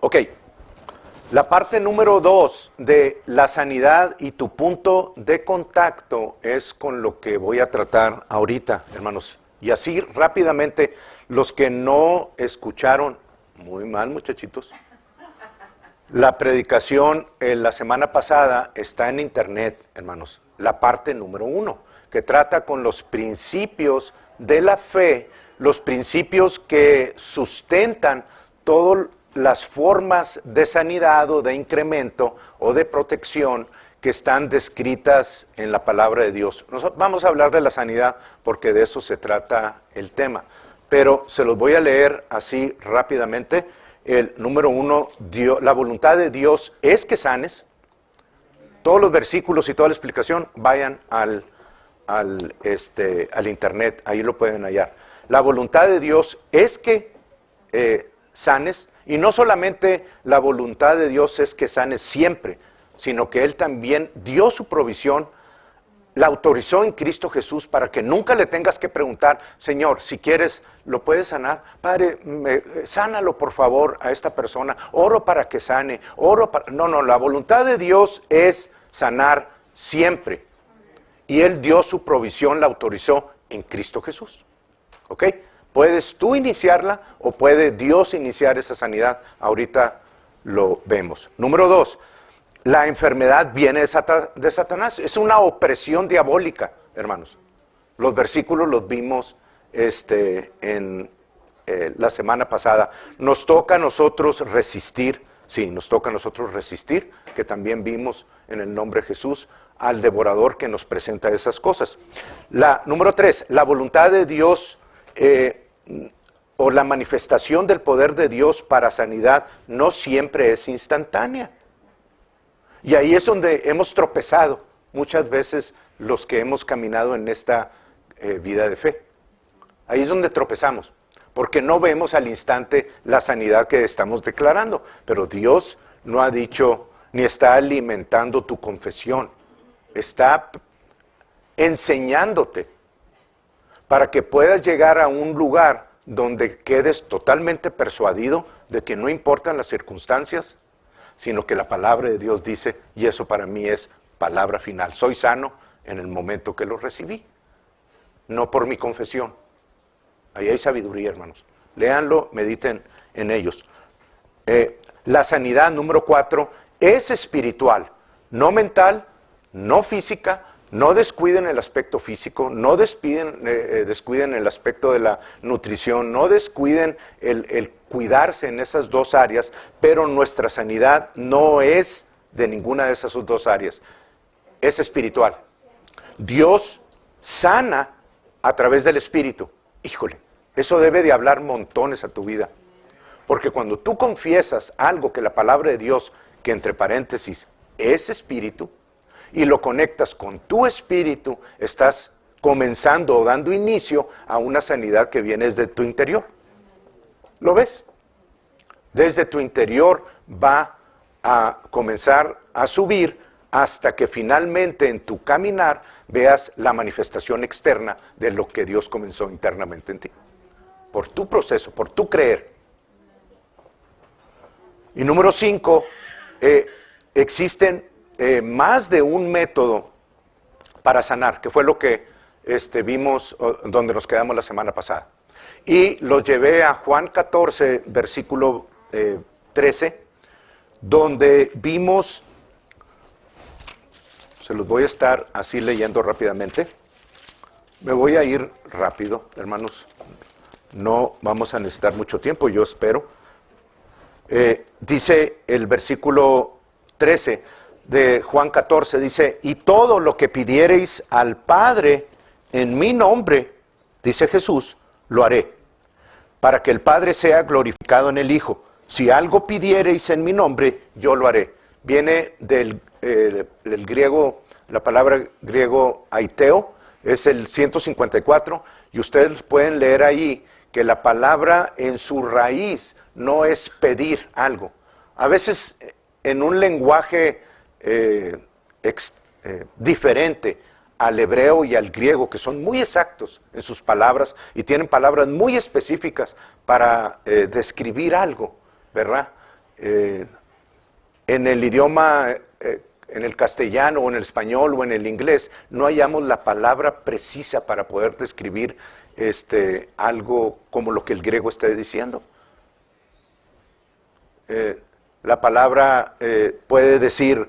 Ok, la parte número 2 de la sanidad y tu punto de contacto es con lo que voy a tratar ahorita, hermanos. Y así rápidamente, los que no escucharon, muy mal muchachitos, la predicación la semana pasada está en internet, hermanos. La parte número 1, que trata con los principios de la fe, los principios que sustentan todas las formas de sanidad o de incremento o de protección que están descritas en la palabra de Dios. Nosotros vamos a hablar de la sanidad porque de eso se trata el tema, pero se los voy a leer así rápidamente. El número 1, la voluntad de Dios es que sanes. Todos los versículos y toda la explicación vayan al internet, ahí lo pueden hallar. La voluntad de Dios es que sanes, y no solamente la voluntad de Dios es que sanes siempre, sino que Él también dio su provisión, la autorizó en Cristo Jesús para que nunca le tengas que preguntar, Señor, si quieres, ¿lo puedes sanar? Padre, sánalo por favor a esta persona, oro para que sane, No, la voluntad de Dios es sanar siempre. Y Él dio su provisión, la autorizó en Cristo Jesús. ¿Ok? Puedes tú iniciarla o puede Dios iniciar esa sanidad. Ahorita lo vemos. Número 2, la enfermedad viene de Satanás. Es una opresión diabólica, hermanos. Los versículos los vimos en la semana pasada. Nos toca a nosotros resistir. Sí, nos toca a nosotros resistir, que también vimos en el nombre de Jesús, al devorador que nos presenta esas cosas. Número 3, la voluntad de Dios o la manifestación del poder de Dios para sanidad no siempre es instantánea. Y ahí es donde hemos tropezado muchas veces los que hemos caminado en esta vida de fe. Ahí es donde tropezamos, porque no vemos al instante la sanidad que estamos declarando. Pero Dios no ha dicho ni está alimentando tu confesión. Está enseñándote para que puedas llegar a un lugar donde quedes totalmente persuadido de que no importan las circunstancias, sino que la palabra de Dios dice, y eso para mí es palabra final, soy sano en el momento que lo recibí, no por mi confesión. Ahí hay sabiduría, hermanos. Léanlo, mediten en ellos. La sanidad, número 4, es espiritual, no mental, no física. No descuiden el aspecto físico, no descuiden el aspecto de la nutrición, no descuiden el cuidarse en esas dos áreas, pero nuestra sanidad no es de ninguna de esas dos áreas, es espiritual. Dios sana a través del Espíritu. Híjole, eso debe de hablar montones a tu vida, porque cuando tú confiesas algo que la palabra de Dios, que entre paréntesis es espíritu, y lo conectas con tu espíritu, estás comenzando o dando inicio a una sanidad que viene desde tu interior. ¿Lo ves? Desde tu interior va a comenzar a subir hasta que finalmente en tu caminar veas la manifestación externa de lo que Dios comenzó internamente en ti. Por tu proceso, por tu creer. Y número 5, existen más de un método para sanar, que fue lo que vimos donde nos quedamos la semana pasada. Y los llevé a Juan 14, versículo 13, donde vimos, se los voy a estar así leyendo rápidamente. Me voy a ir rápido, hermanos. No vamos a necesitar mucho tiempo, yo espero. Dice el versículo 13 de Juan 14, dice, y todo lo que pidiereis al Padre en mi nombre, dice Jesús, lo haré, para que el Padre sea glorificado en el Hijo. Si algo pidiereis en mi nombre, yo lo haré. Viene del griego, la palabra griego aiteo, es el 154, y ustedes pueden leer ahí que la palabra en su raíz no es pedir algo. A veces en un lenguaje diferente al hebreo y al griego, que son muy exactos en sus palabras y tienen palabras muy específicas para describir algo, ¿verdad? en el idioma, en el castellano o en el español o en el inglés, no hallamos la palabra precisa para poder describir algo como lo que el griego está diciendo. La palabra puede decir,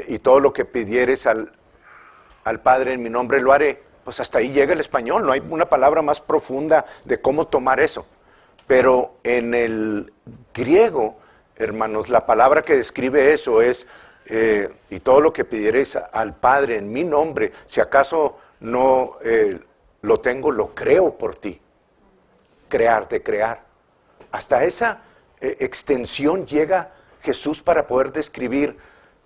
y todo lo que pidieres al Padre en mi nombre lo haré. Pues hasta ahí llega el español, no hay una palabra más profunda de cómo tomar eso. Pero en el griego, hermanos, la palabra que describe eso es, y todo lo que pidierais al Padre en mi nombre, si acaso no lo tengo, lo creo por ti. Crear, de crear. Hasta esa extensión llega Jesús para poder describir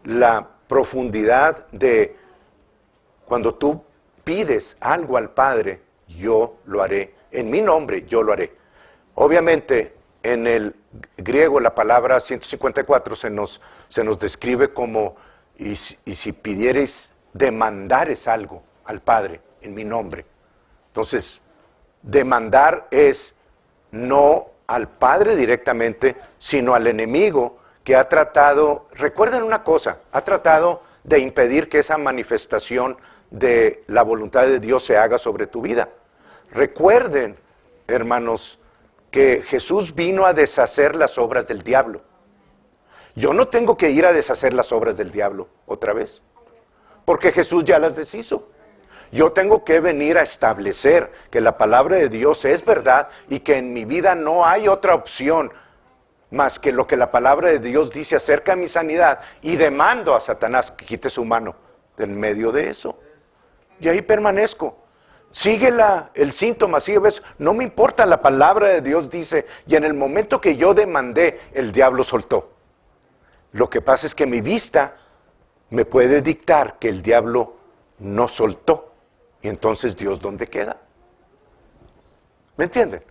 la profundidad de cuando tú pides algo al Padre, yo lo haré. En mi nombre, yo lo haré. Obviamente, en el griego la palabra 154 se nos describe como, y si pidierais, demandares algo al Padre en mi nombre. Entonces, demandar es no al Padre directamente, sino al enemigo que ha tratado, recuerden una cosa, ha tratado de impedir que esa manifestación de la voluntad de Dios se haga sobre tu vida. Recuerden, hermanos, que Jesús vino a deshacer las obras del diablo. Yo no tengo que ir a deshacer las obras del diablo otra vez, porque Jesús ya las deshizo. Yo tengo que venir a establecer que la palabra de Dios es verdad y que en mi vida no hay otra opción más que lo que la palabra de Dios dice acerca de mi sanidad, y demando a Satanás que quite su mano del medio de eso. Y ahí permanezco. Sigue el síntoma, sigue eso. No me importa, la palabra de Dios dice, y en el momento que yo demandé, el diablo soltó. Lo que pasa es que mi vista me puede dictar que el diablo no soltó. Y entonces, ¿Dios dónde queda? ¿Me entienden?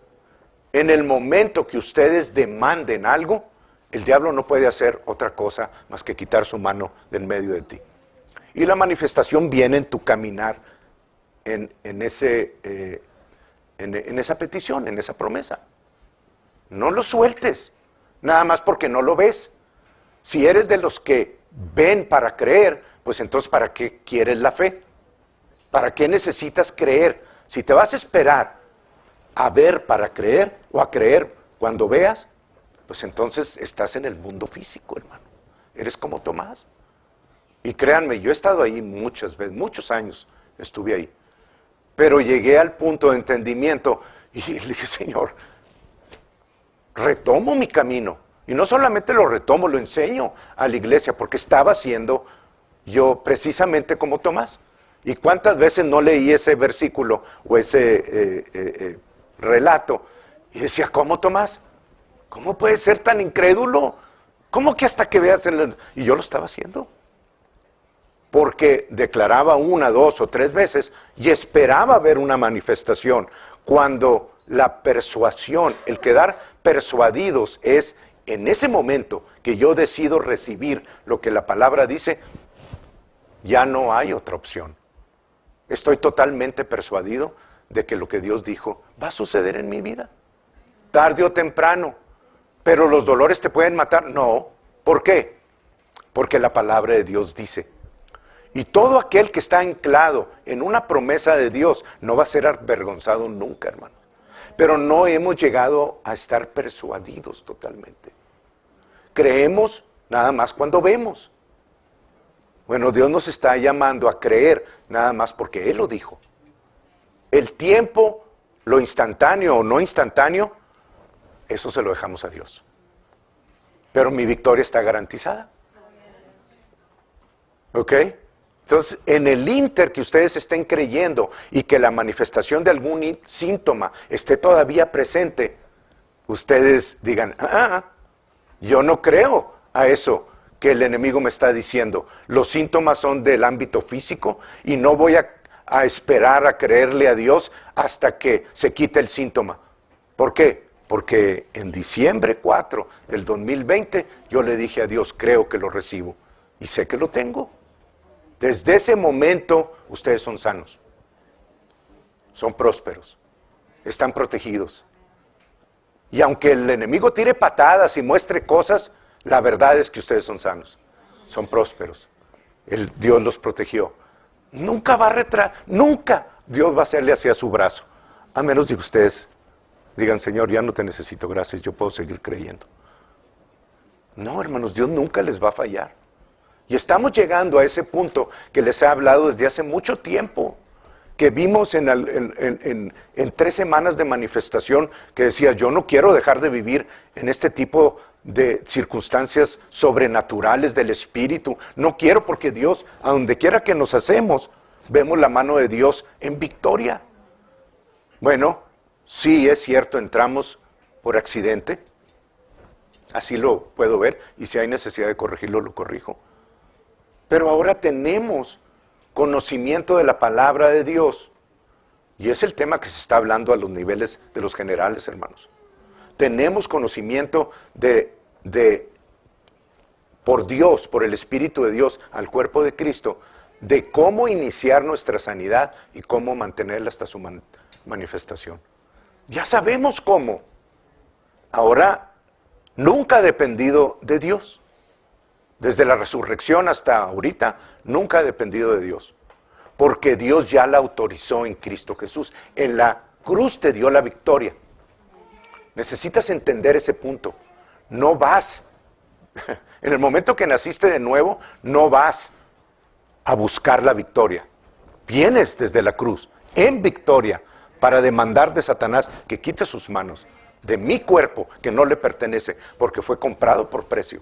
En el momento que ustedes demanden algo, el diablo no puede hacer otra cosa más que quitar su mano del medio de ti. Y la manifestación viene en tu caminar, en esa petición, en esa promesa. No lo sueltes, nada más porque no lo ves. Si eres de los que ven para creer, pues entonces ¿para qué quieres la fe? ¿Para qué necesitas creer? Si te vas a esperar a ver para creer o a creer cuando veas, pues entonces estás en el mundo físico, hermano. Eres como Tomás. Y créanme, yo he estado ahí muchas veces, muchos años estuve ahí. Pero llegué al punto de entendimiento y le dije, Señor, retomo mi camino. Y no solamente lo retomo, lo enseño a la iglesia, porque estaba siendo yo precisamente como Tomás. ¿Y cuántas veces no leí ese versículo o ese relato? Y decía, ¿cómo, Tomás? ¿Cómo puedes ser tan incrédulo? ¿Cómo que hasta que veas Y yo lo estaba haciendo. Porque declaraba 1, 2 o 3 veces y esperaba ver una manifestación. Cuando la persuasión, el quedar persuadidos es en ese momento que yo decido recibir lo que la palabra dice, ya no hay otra opción. Estoy totalmente persuadido de que lo que Dios dijo va a suceder en mi vida, tarde o temprano. Pero los dolores te pueden matar. No. ¿Por qué? Porque la palabra de Dios dice. Y todo aquel que está anclado en una promesa de Dios no va a ser avergonzado nunca, hermano. Pero no hemos llegado a estar persuadidos totalmente. Creemos nada más cuando vemos. Bueno, Dios nos está llamando a creer nada más porque Él lo dijo. El tiempo, lo instantáneo o no instantáneo, eso se lo dejamos a Dios. Pero mi victoria está garantizada. ¿Ok? Entonces, en el ínter que ustedes estén creyendo y que la manifestación de algún síntoma esté todavía presente, ustedes digan, yo no creo a eso que el enemigo me está diciendo. Los síntomas son del ámbito físico y no voy a esperar a creerle a Dios hasta que se quite el síntoma. ¿Por qué? Porque en diciembre 4 del 2020 yo le dije a Dios, creo que lo recibo y sé que lo tengo. Desde ese momento ustedes son sanos, son prósperos, están protegidos. Y aunque el enemigo tire patadas y muestre cosas, La verdad es que ustedes son sanos, son prósperos. Dios los protegió. Nunca Dios va a hacerle hacia su brazo, a menos de que ustedes digan, Señor, ya no te necesito, gracias, yo puedo seguir creyendo. No, hermanos, Dios nunca les va a fallar. Y estamos llegando a ese punto que les he hablado desde hace mucho tiempo, que vimos en 3 semanas de manifestación, que decía, yo no quiero dejar de vivir en este tipo de circunstancias sobrenaturales del Espíritu. No quiero, porque Dios, a donde quiera que nos hacemos, vemos la mano de Dios en victoria. Bueno, sí es cierto, entramos por accidente, así lo puedo ver, y si hay necesidad de corregirlo, lo corrijo. Pero ahora tenemos conocimiento de la palabra de Dios, y es el tema que se está hablando a los niveles de los generales, hermanos. Tenemos conocimiento por Dios, por el Espíritu de Dios, al cuerpo de Cristo, de cómo iniciar nuestra sanidad y cómo mantenerla hasta su manifestación. Ya sabemos cómo. Ahora, nunca ha dependido de Dios. Desde la resurrección hasta ahorita, nunca ha dependido de Dios. Porque Dios ya la autorizó en Cristo Jesús. En la cruz te dio la victoria. Necesitas entender ese punto. No vas, en el momento que naciste de nuevo, no vas a buscar la victoria. Vienes desde la cruz, en victoria, para demandar de Satanás que quite sus manos de mi cuerpo, que no le pertenece, porque fue comprado por precio.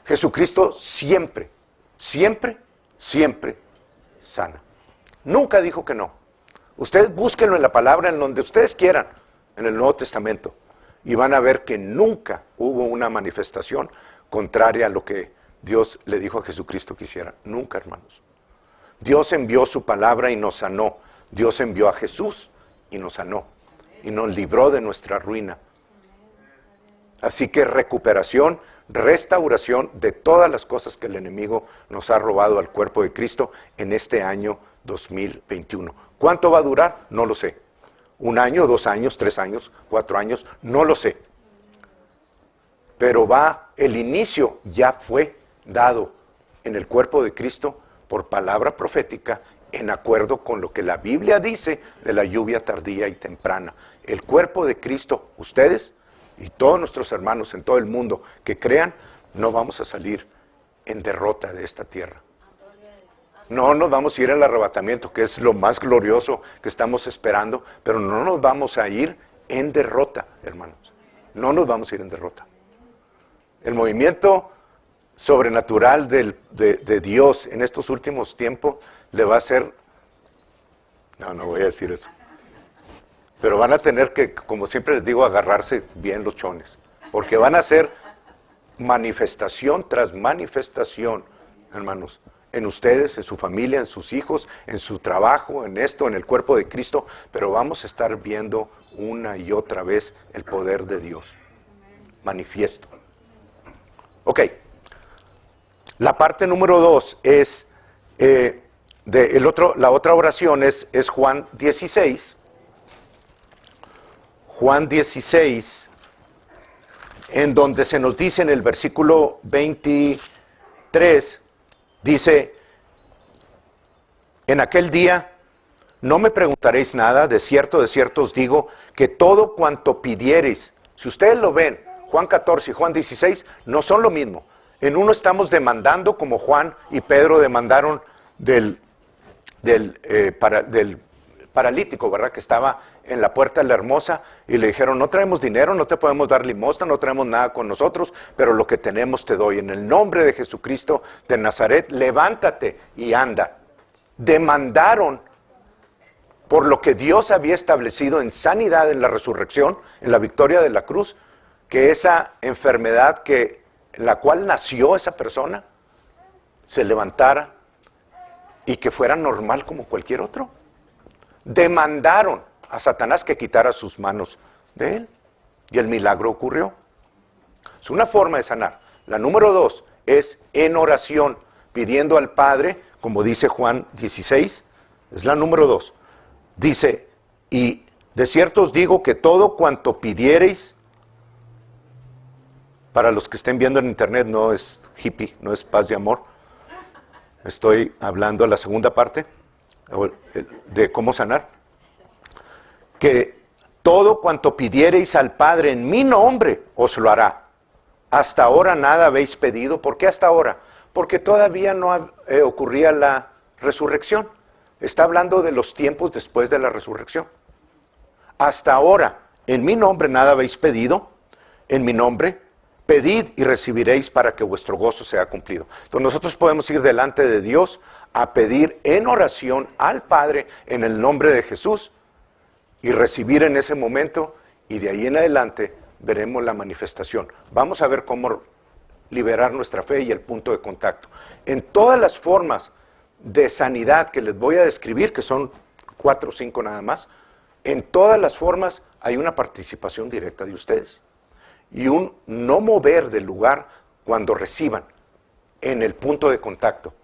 Jesucristo siempre, siempre, siempre sana. Nunca dijo que no. Ustedes búsquenlo en la palabra, en donde ustedes quieran, en el Nuevo Testamento, y van a ver que nunca hubo una manifestación contraria a lo que Dios le dijo a Jesucristo que hiciera. Nunca, hermanos. Dios envió su palabra y nos sanó. Dios envió a Jesús y nos sanó. Y nos libró de nuestra ruina. Así que recuperación, restauración de todas las cosas que el enemigo nos ha robado al cuerpo de Cristo en este año 2021. ¿Cuánto va a durar? No lo sé. 1 año, 2 años, 3 años, 4 años, no lo sé. Pero el inicio ya fue dado en el cuerpo de Cristo por palabra profética, en acuerdo con lo que la Biblia dice de la lluvia tardía y temprana. El cuerpo de Cristo, ustedes y todos nuestros hermanos en todo el mundo que crean, no vamos a salir en derrota de esta tierra. No nos vamos a ir al arrebatamiento, que es lo más glorioso que estamos esperando, pero no nos vamos a ir en derrota, hermanos. No nos vamos a ir en derrota. El movimiento sobrenatural de Dios en estos últimos tiempos le va a hacer... No voy a decir eso. Pero van a tener que, como siempre les digo, agarrarse bien los chones. Porque van a ser manifestación tras manifestación, hermanos. En ustedes, en su familia, en sus hijos, en su trabajo, en esto, en el cuerpo de Cristo. Pero vamos a estar viendo una y otra vez el poder de Dios. Manifiesto. Ok. La parte número 2 es... la otra oración es Juan 16. Juan 16, en donde se nos dice en el versículo 23, dice, en aquel día no me preguntaréis nada, de cierto os digo, que todo cuanto pidiereis, si ustedes lo ven, Juan 14 y Juan 16 no son lo mismo. En uno estamos demandando, como Juan y Pedro demandaron del paralítico, ¿verdad? Que estaba en la puerta de la hermosa, y le dijeron, no traemos dinero, no te podemos dar limosna, no traemos nada con nosotros, pero lo que tenemos te doy. En el nombre de Jesucristo de Nazaret, levántate y anda. Demandaron por lo que Dios había establecido en sanidad, en la resurrección, en la victoria de la cruz, que esa enfermedad en la cual nació esa persona, se levantara y que fuera normal como cualquier otro. Demandaron a Satanás que quitara sus manos de él, y el milagro ocurrió. Es una forma de sanar. La número 2 es en oración, pidiendo al Padre, como dice Juan 16, es la número 2. Dice, y de cierto os digo que todo cuanto pidiereis Para los que estén viendo en internet, no es hippie, no es paz y amor. Estoy hablando de la segunda parte, de cómo sanar. Que todo cuanto pidiereis al Padre en mi nombre, os lo hará. Hasta ahora nada habéis pedido. ¿Por qué hasta ahora? Porque todavía no ocurría la resurrección. Está hablando de los tiempos después de la resurrección. Hasta ahora, en mi nombre nada habéis pedido. En mi nombre, pedid y recibiréis para que vuestro gozo sea cumplido. Entonces nosotros podemos ir delante de Dios a pedir en oración al Padre en el nombre de Jesús y recibir en ese momento, y de ahí en adelante veremos la manifestación. Vamos a ver cómo liberar nuestra fe y el punto de contacto. En todas las formas de sanidad que les voy a describir, que son 4 o 5 nada más, en todas las formas hay una participación directa de ustedes y un no mover del lugar cuando reciban en el punto de contacto,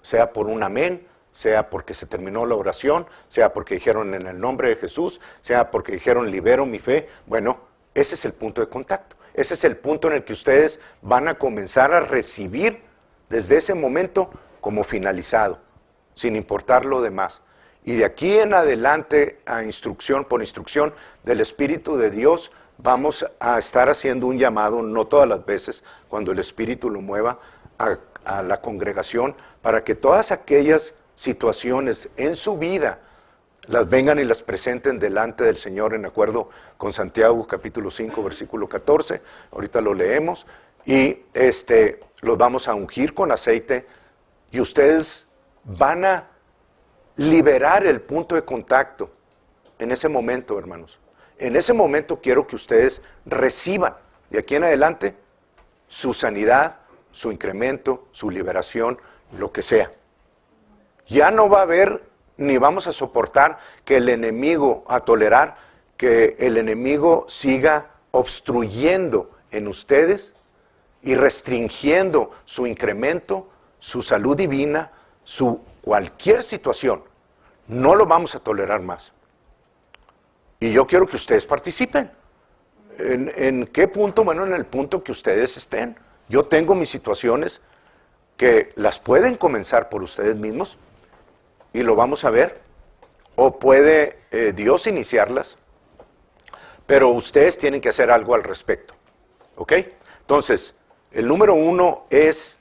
sea por un amén, sea porque se terminó la oración, sea porque dijeron en el nombre de Jesús, sea porque dijeron libero mi fe. Bueno, ese es el punto de contacto. Ese es el punto en el que ustedes van a comenzar a recibir desde ese momento como finalizado, sin importar lo demás. Y de aquí en adelante, por instrucción del Espíritu de Dios, vamos a estar haciendo un llamado, no todas las veces, cuando el Espíritu lo mueva, a la congregación, para que todas aquellas situaciones en su vida las vengan y las presenten delante del Señor en acuerdo con Santiago capítulo 5 versículo 14, ahorita lo leemos, y los vamos a ungir con aceite y ustedes van a liberar el punto de contacto en ese momento, hermanos. En ese momento quiero que ustedes reciban de aquí en adelante su sanidad, su incremento, su liberación, lo que sea. Ya no va a haber, ni vamos a soportar que el enemigo, a tolerar que el enemigo siga obstruyendo en ustedes y restringiendo su incremento, su salud divina, su cualquier situación. No lo vamos a tolerar más. Y yo quiero que ustedes participen. ¿En qué punto? Bueno, en el punto que ustedes estén. Yo tengo mis situaciones que las pueden comenzar por ustedes mismos y lo vamos a ver. O puede Dios iniciarlas, pero ustedes tienen que hacer algo al respecto. ¿Ok? Entonces, el número 1 es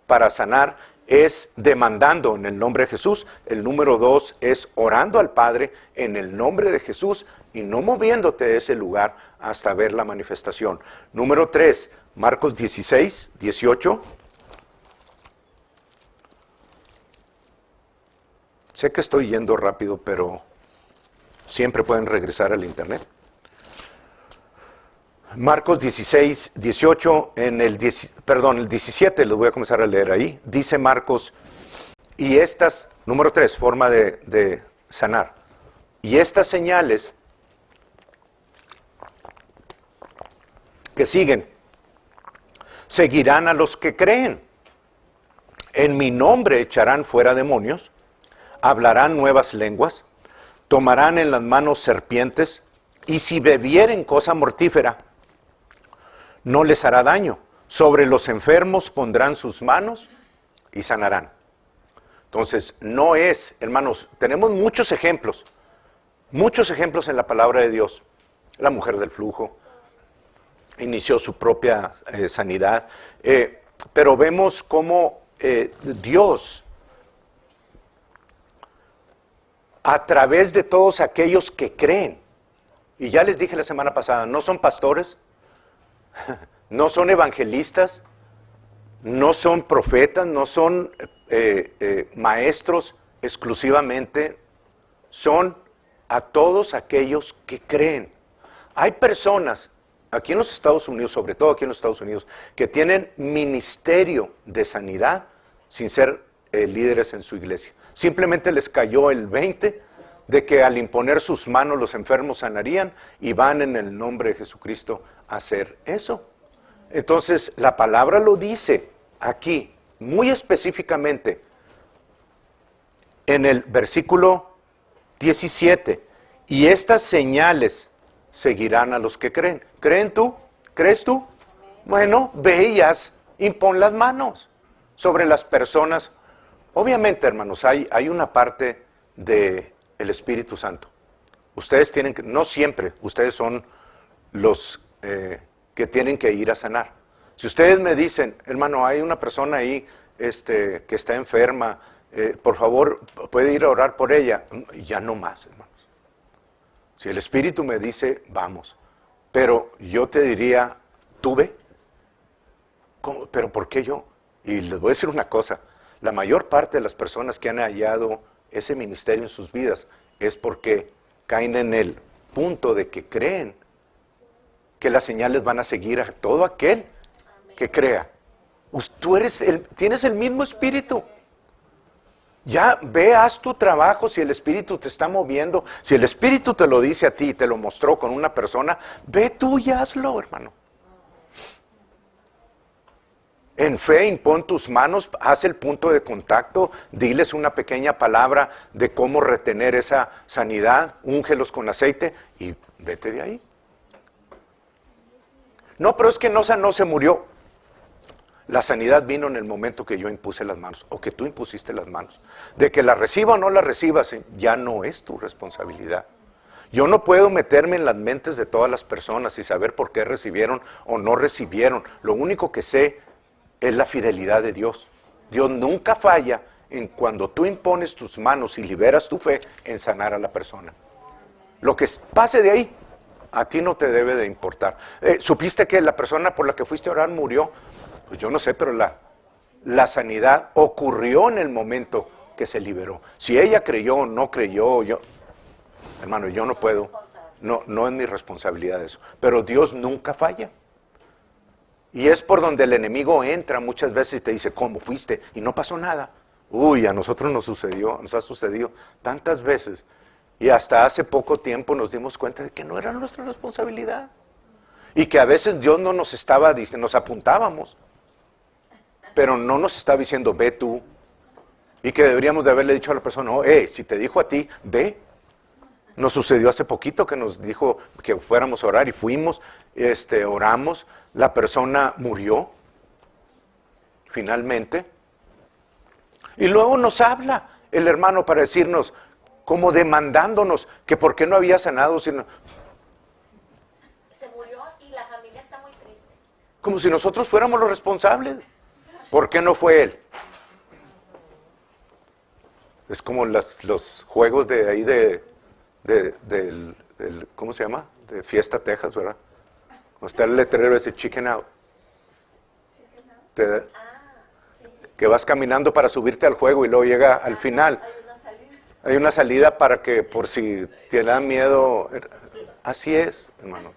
para sanar, es demandando en el nombre de Jesús. El número 2 es orando al Padre en el nombre de Jesús y no moviéndote de ese lugar hasta ver la manifestación. Número 3, Marcos 16, 18. Sé que estoy yendo rápido, pero siempre pueden regresar al internet. Marcos 16, 18, el 17, los voy a comenzar a leer ahí. Dice Marcos, y estas, número 3, forma de sanar. Y estas señales que siguen, seguirán a los que creen. En mi nombre echarán fuera demonios, hablarán nuevas lenguas, tomarán en las manos serpientes, y si bebieren cosa mortífera, no les hará daño. Sobre los enfermos pondrán sus manos y sanarán. Entonces, no es, hermanos, tenemos muchos ejemplos en la palabra de Dios. La mujer del flujo inició su propia sanidad, pero vemos cómo Dios, a través de todos aquellos que creen, y ya les dije la semana pasada, no son pastores, no son evangelistas, no son profetas, no son maestros exclusivamente, son a todos aquellos que creen. Hay personas, aquí en los Estados Unidos, sobre todo aquí en los Estados Unidos, que tienen ministerio de sanidad sin ser líderes en su iglesia. Simplemente les cayó el 20 de que al imponer sus manos los enfermos sanarían y van en el nombre de Jesucristo a hacer eso. Entonces, la palabra lo dice aquí, muy específicamente, en el versículo 17, y estas señales seguirán a los que creen. ¿Creen tú? ¿Crees tú? Bueno, ve y haz, impón las manos sobre las personas. Obviamente, hermanos, hay una parte del Espíritu Santo. Ustedes tienen que, no siempre, ustedes son los que tienen que ir a sanar. Si ustedes me dicen, hermano, hay una persona ahí que está enferma, por favor, puede ir a orar por ella. Ya no más, hermanos. Si el Espíritu me dice, vamos. Pero yo te diría, tú ve. ¿Cómo? ¿Pero por qué yo? Y les voy a decir una cosa. La mayor parte de las personas que han hallado ese ministerio en sus vidas es porque caen en el punto de que creen que las señales van a seguir a todo aquel que crea. Tú tienes el mismo espíritu. Ya ve, haz tu trabajo. Si el Espíritu te está moviendo, si el Espíritu te lo dice a ti y te lo mostró con una persona, ve tú y hazlo, hermano. En fe, impón tus manos, haz el punto de contacto, diles una pequeña palabra de cómo retener esa sanidad, úngelos con aceite y vete de ahí. No, pero es que no sanó, se murió. La sanidad vino en el momento que yo impuse las manos, o que tú impusiste las manos. De que la reciba o no la recibas, ya no es tu responsabilidad. Yo no puedo meterme en las mentes de todas las personas y saber por qué recibieron o no recibieron. Lo único que sé es la fidelidad de Dios. Dios nunca falla en cuando tú impones tus manos y liberas tu fe en sanar a la persona. Lo que pase de ahí, a ti no te debe de importar. ¿Supiste que la persona por la que fuiste a orar murió? Pues yo no sé, pero la sanidad ocurrió en el momento que se liberó. Si ella creyó o no creyó, hermano, yo no puedo, no es mi responsabilidad eso. Pero Dios nunca falla. Y es por donde el enemigo entra muchas veces y te dice, ¿cómo fuiste? Y no pasó nada. Uy, a nosotros nos ha sucedido tantas veces. Y hasta hace poco tiempo nos dimos cuenta de que no era nuestra responsabilidad. Y que a veces Dios no nos estaba diciendo, nos apuntábamos, pero no nos estaba diciendo, ve tú. Y que deberíamos de haberle dicho a la persona, no, si te dijo a ti, ve. Nos sucedió hace poquito que nos dijo que fuéramos a orar y fuimos, oramos, la persona murió, finalmente. Y luego nos habla el hermano para decirnos, como demandándonos, que por qué no había sanado, sino... Se murió y la familia está muy triste. Como si nosotros fuéramos los responsables. ¿Por qué no fue él? Es como los juegos de ahí del ¿cómo se llama? De Fiesta Texas, ¿verdad? Cuando está el letrero ese Chicken Out. Sí. Que vas caminando para subirte al juego y luego llega al final. Hay una salida para que por si te da miedo. Así es, hermano.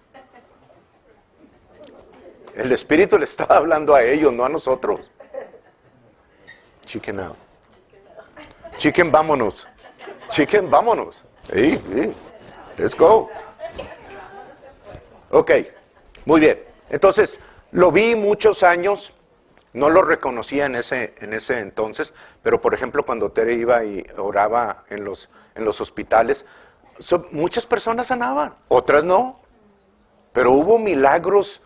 El Espíritu le estaba hablando a ellos, no a nosotros. Chicken out. Chicken, vámonos. Chicken, vámonos. Sí. Let's go. Ok, muy bien. Entonces, lo vi muchos años, no lo reconocía en ese entonces, pero por ejemplo cuando Tere iba y oraba en los hospitales, muchas personas sanaban, otras no. Pero hubo milagros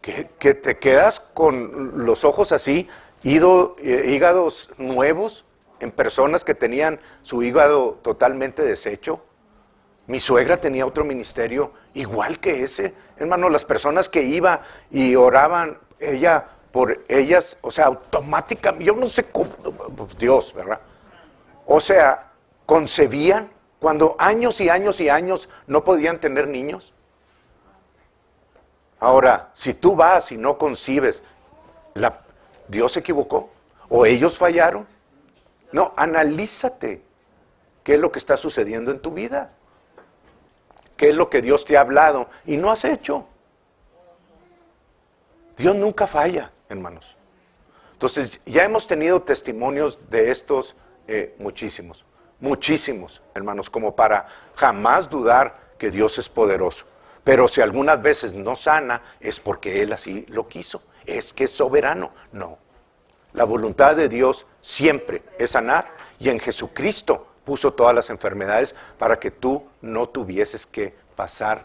que te quedas con los ojos así, hígados nuevos en personas que tenían su hígado totalmente deshecho. Mi suegra tenía otro ministerio igual que ese. Hermano, las personas que iba y oraban por ellas, o sea, automáticamente, yo no sé cómo, Dios, ¿verdad? O sea, concebían cuando años y años y años no podían tener niños. Ahora, si tú vas y no concibes, ¿Dios se equivocó? ¿O ellos fallaron? No, analízate qué es lo que está sucediendo en tu vida. ¿Qué es lo que Dios te ha hablado y no has hecho? Dios nunca falla, hermanos. Entonces, ya hemos tenido testimonios de estos muchísimos, hermanos, como para jamás dudar que Dios es poderoso. Pero si algunas veces no sana, es porque Él así lo quiso. Es que es soberano. No. La voluntad de Dios siempre es sanar, y en Jesucristo puso todas las enfermedades para que tú no tuvieses que pasar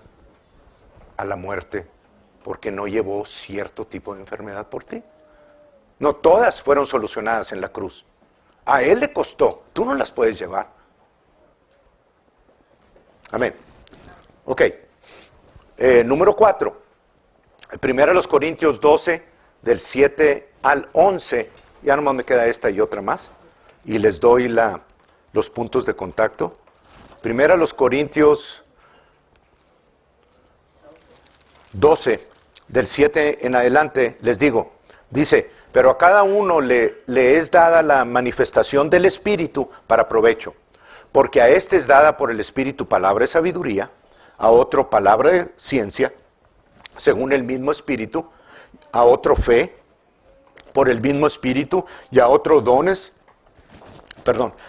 a la muerte porque no llevó cierto tipo de enfermedad por ti. No todas fueron solucionadas en la cruz. A Él le costó, tú no las puedes llevar. Amén. Ok. Número 4. Primero los Corintios 12, del 7 al 11. Ya nomás me queda esta y otra más. Y les doy los puntos de contacto. Primero los Corintios 12, del 7 en adelante, les digo, dice, pero a cada uno le es dada la manifestación del Espíritu para provecho, porque a este es dada por el Espíritu palabra de sabiduría, a otro palabra de ciencia, según el mismo Espíritu, a otro fe, por el mismo Espíritu, y a otro dones,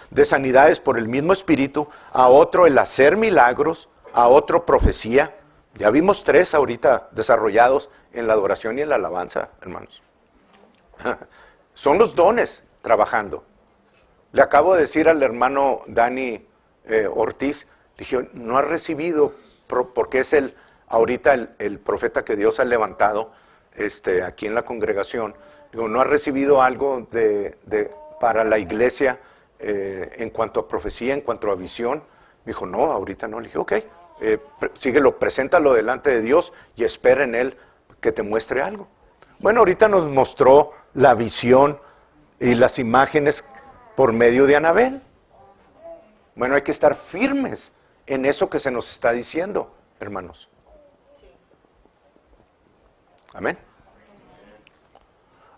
de sanidades por el mismo Espíritu, a otro el hacer milagros, a otro profecía. Ya vimos 3 ahorita desarrollados en la adoración y en la alabanza, hermanos. Son los dones trabajando. Le acabo de decir al hermano Dani Ortiz, le dije, no ha recibido, porque es ahorita el profeta que Dios ha levantado aquí en la congregación, digo, no ha recibido algo para la iglesia en cuanto a profecía, en cuanto a visión. Me dijo, no, ahorita no. Le dije, ok, síguelo, preséntalo delante de Dios y espera en Él que te muestre algo. Bueno, ahorita nos mostró la visión y las imágenes por medio de Anabel. Bueno, hay que estar firmes en eso que se nos está diciendo, hermanos. Amén.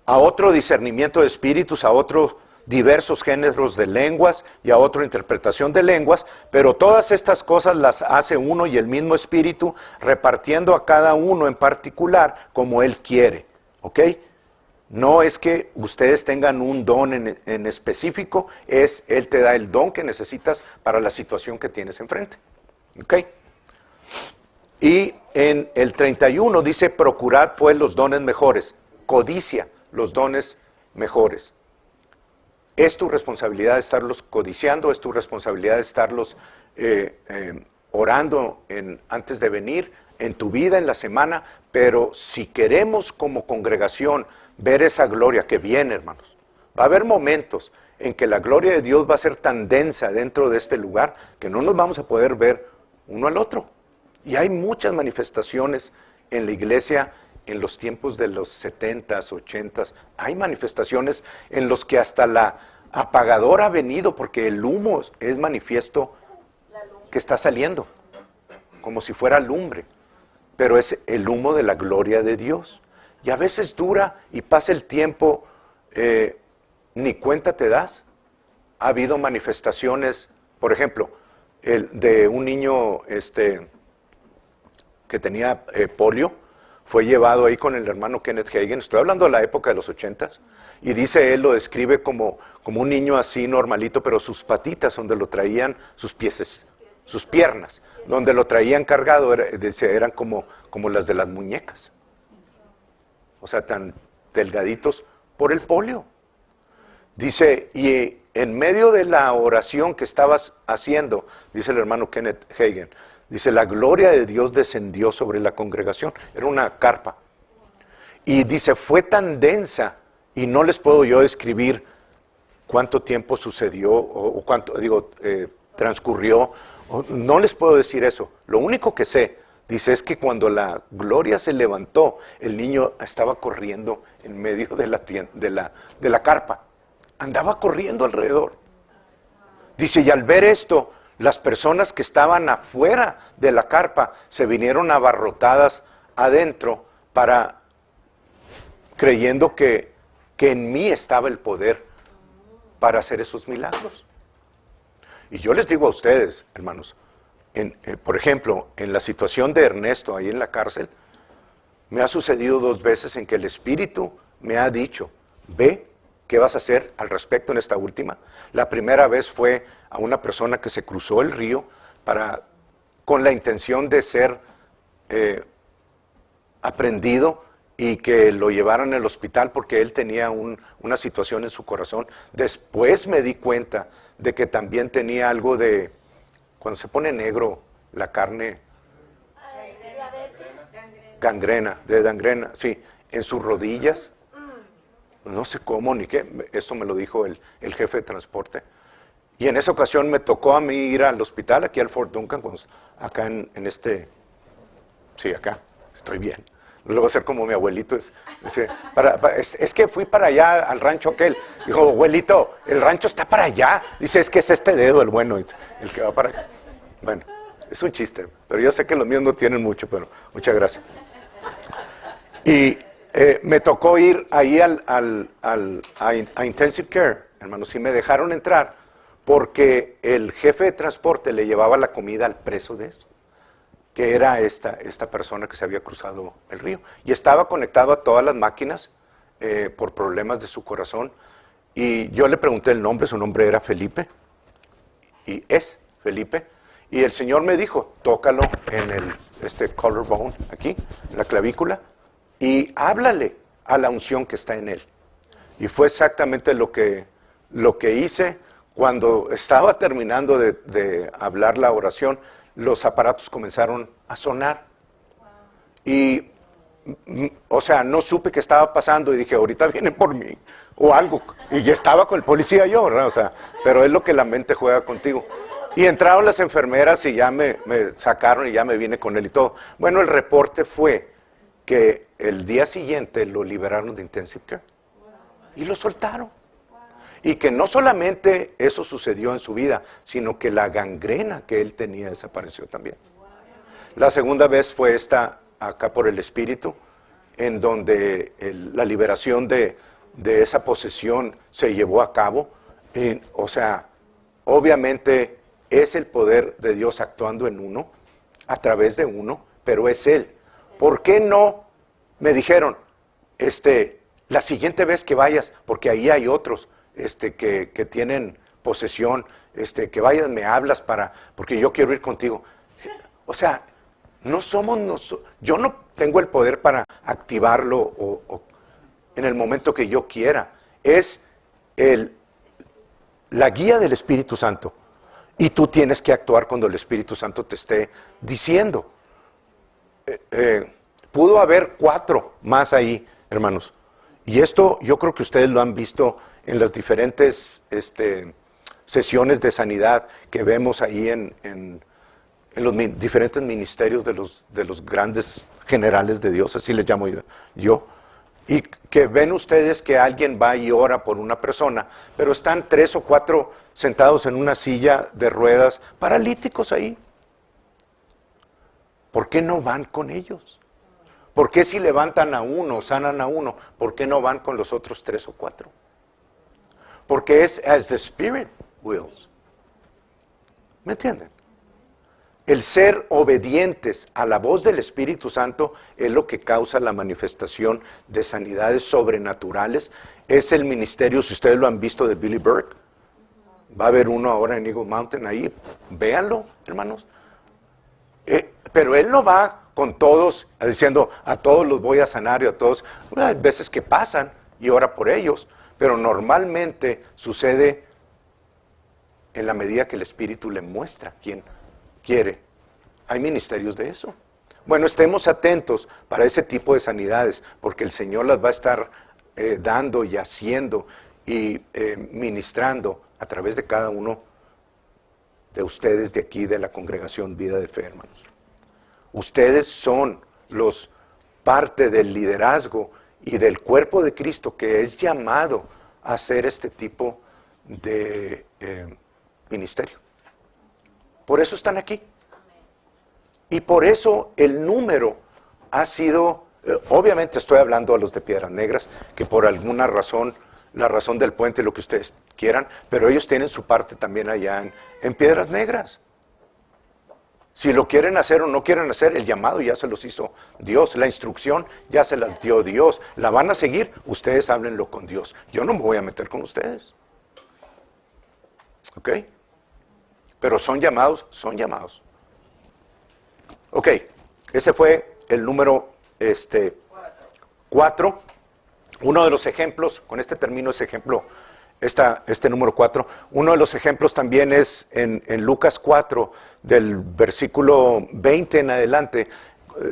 A otro discernimiento de espíritus, a otros diversos géneros de lenguas y a otra interpretación de lenguas, pero todas estas cosas las hace uno y el mismo Espíritu, repartiendo a cada uno en particular como Él quiere. ¿Ok? No es que ustedes tengan un don en específico, Él te da el don que necesitas para la situación que tienes enfrente. ¿Ok? Y en el 31 dice, procurad pues los dones mejores, codicia los dones mejores. Es tu responsabilidad estarlos codiciando, es tu responsabilidad estarlos orando antes de venir, en tu vida, en la semana, pero si queremos como congregación ver esa gloria que viene, hermanos, va a haber momentos en que la gloria de Dios va a ser tan densa dentro de este lugar que no nos vamos a poder ver uno al otro. Y hay muchas manifestaciones en la iglesia en los tiempos de los 70s, 80s. Hay manifestaciones en los que hasta la apagadora ha venido porque el humo es manifiesto que está saliendo, como si fuera lumbre. Pero es el humo de la gloria de Dios. Y a veces dura y pasa el tiempo, ni cuenta te das. Ha habido manifestaciones, por ejemplo, de un niño que tenía polio, fue llevado ahí con el hermano Kenneth Hagin, estoy hablando de la época de los 80s, y dice él, lo describe como un niño así normalito, pero sus patitas donde lo traían, sus pies, sus piernas, donde lo traían cargado, eran como las de las muñecas. O sea, tan delgaditos por el polio. Dice, y en medio de la oración que estabas haciendo, dice el hermano Kenneth Hagin, dice, la gloria de Dios descendió sobre la congregación. Era una carpa. Y dice, fue tan densa, y no les puedo yo describir cuánto tiempo sucedió, o cuánto, transcurrió. No les puedo decir eso. Lo único que sé, dice, es que cuando la gloria se levantó, el niño estaba corriendo en medio de la carpa. Andaba corriendo alrededor. Dice, y al ver esto, las personas que estaban afuera de la carpa se vinieron abarrotadas adentro creyendo que en mí estaba el poder para hacer esos milagros. Y yo les digo a ustedes, hermanos, por ejemplo, en la situación de Ernesto ahí en la cárcel, me ha sucedido 2 veces en que el Espíritu me ha dicho, ve, ¿qué vas a hacer al respecto en esta última? La primera vez fue a una persona que se cruzó el río con la intención de ser aprendido y que lo llevaran al hospital porque él tenía una situación en su corazón. Después me di cuenta de que también tenía algo de, cuando se pone negro la carne, gangrena, sí, en sus rodillas. No sé cómo ni qué, eso me lo dijo el jefe de transporte. Y en esa ocasión me tocó a mí ir al hospital, aquí al Fort Duncan, acá en este, sí, acá, estoy bien. Luego voy a ser como mi abuelito. Es que fui para allá al rancho aquel. Dijo, abuelito, el rancho está para allá. Dice, es que es este dedo el bueno, el que va para allá. Bueno, es un chiste, pero yo sé que los míos no tienen mucho, pero muchas gracias. Y me tocó ir ahí a Intensive Care, hermanos, y me dejaron entrar porque el jefe de transporte le llevaba la comida al preso de eso, que era esta persona que se había cruzado el río. Y estaba conectado a todas las máquinas por problemas de su corazón. Y yo le pregunté el nombre, su nombre era Felipe, y es Felipe. Y el Señor me dijo, tócalo en este collarbone, aquí, en la clavícula, y háblale a la unción que está en él. Y fue exactamente lo que hice. Cuando estaba terminando de hablar la oración, los aparatos comenzaron a sonar. Y, o sea, no supe qué estaba pasando y dije, ahorita vienen por mí, o algo. Y ya estaba con el policía yo, ¿verdad? O sea, pero es lo que la mente juega contigo. Y entraron las enfermeras y ya me sacaron y ya me vine con él y todo. Bueno, el reporte fue que el día siguiente lo liberaron de Intensive Care. Y lo soltaron. Y que no solamente eso sucedió en su vida, sino que la gangrena que él tenía desapareció también. La segunda vez fue esta, acá por el Espíritu, en donde la liberación de esa posesión se llevó a cabo. O sea, obviamente es el poder de Dios actuando en uno, a través de uno, pero es Él. ¿Por qué no? Me dijeron, la siguiente vez que vayas, porque ahí hay otros que tienen posesión, que vayas, me hablas porque yo quiero ir contigo. O sea, no somos nosotros, yo no tengo el poder para activarlo o en el momento que yo quiera. Es la guía del Espíritu Santo. Y tú tienes que actuar cuando el Espíritu Santo te esté diciendo. Pudo haber 4 más ahí, hermanos. Y esto yo creo que ustedes lo han visto en las diferentes sesiones de sanidad que vemos ahí en los diferentes ministerios de los grandes generales de Dios, así les llamo yo. Y que ven ustedes que alguien va y ora por una persona, pero están 3 o 4 sentados en una silla de ruedas, paralíticos ahí. ¿Por qué no van con ellos? ¿Por qué si levantan a uno, sanan a uno, por qué no van con los otros 3 o 4? Porque es as the Spirit wills. ¿Me entienden? El ser obedientes a la voz del Espíritu Santo es lo que causa la manifestación de sanidades sobrenaturales. Es el ministerio, si ustedes lo han visto, de Billy Burke. Va a haber uno ahora en Eagle Mountain ahí. Véanlo, hermanos. Pero él no va con todos diciendo, a todos los voy a sanar y a todos. Hay veces que pasan y ora por ellos, pero normalmente sucede en la medida que el Espíritu le muestra quién quiere. Hay ministerios de eso. Bueno, estemos atentos para ese tipo de sanidades, porque el Señor las va a estar dando y haciendo y ministrando a través de cada uno de ustedes de aquí, de la congregación Vida de Fe, hermanos. Ustedes son parte del liderazgo y del cuerpo de Cristo que es llamado a hacer este tipo de ministerio. Por eso están aquí. Y por eso el número ha sido, obviamente estoy hablando a los de Piedras Negras, que por alguna razón, la razón del puente, lo que ustedes quieran, pero ellos tienen su parte también allá en Piedras Negras. Si lo quieren hacer o no quieren hacer, el llamado ya se los hizo Dios, la instrucción ya se las dio Dios. La van a seguir, ustedes háblenlo con Dios. Yo no me voy a meter con ustedes. ¿Ok? Pero son llamados, son llamados. Ok, ese fue el número 4. Uno de los ejemplos, con este termino ese ejemplo, este número 4, uno de los ejemplos también es en Lucas 4, del versículo 20 en adelante,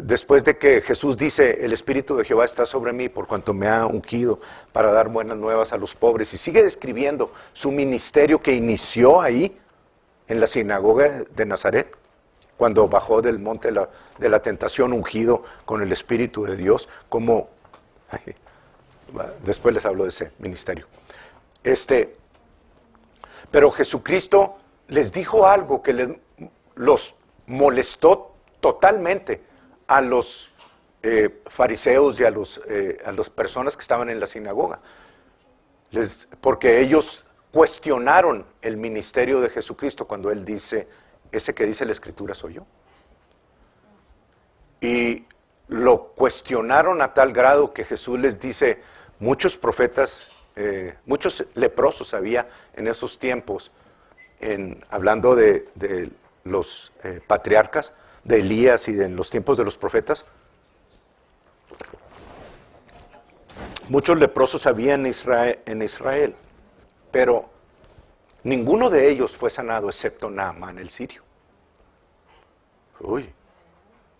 después de que Jesús dice, el Espíritu de Jehová está sobre mí por cuanto me ha ungido para dar buenas nuevas a los pobres, y sigue describiendo su ministerio que inició ahí, en la sinagoga de Nazaret, cuando bajó del monte de la tentación ungido con el Espíritu de Dios, como... Después les hablo de ese ministerio. Pero Jesucristo les dijo algo que los molestó totalmente a los fariseos y a las personas que estaban en la sinagoga. Porque ellos cuestionaron el ministerio de Jesucristo cuando Él dice, ese que dice la Escritura soy yo. Y lo cuestionaron a tal grado que Jesús les dice, muchos profetas, muchos leprosos había en esos tiempos, hablando de los patriarcas, de Elías y de los tiempos de los profetas. Muchos leprosos había en Israel, pero ninguno de ellos fue sanado excepto Naamán el sirio. Uy,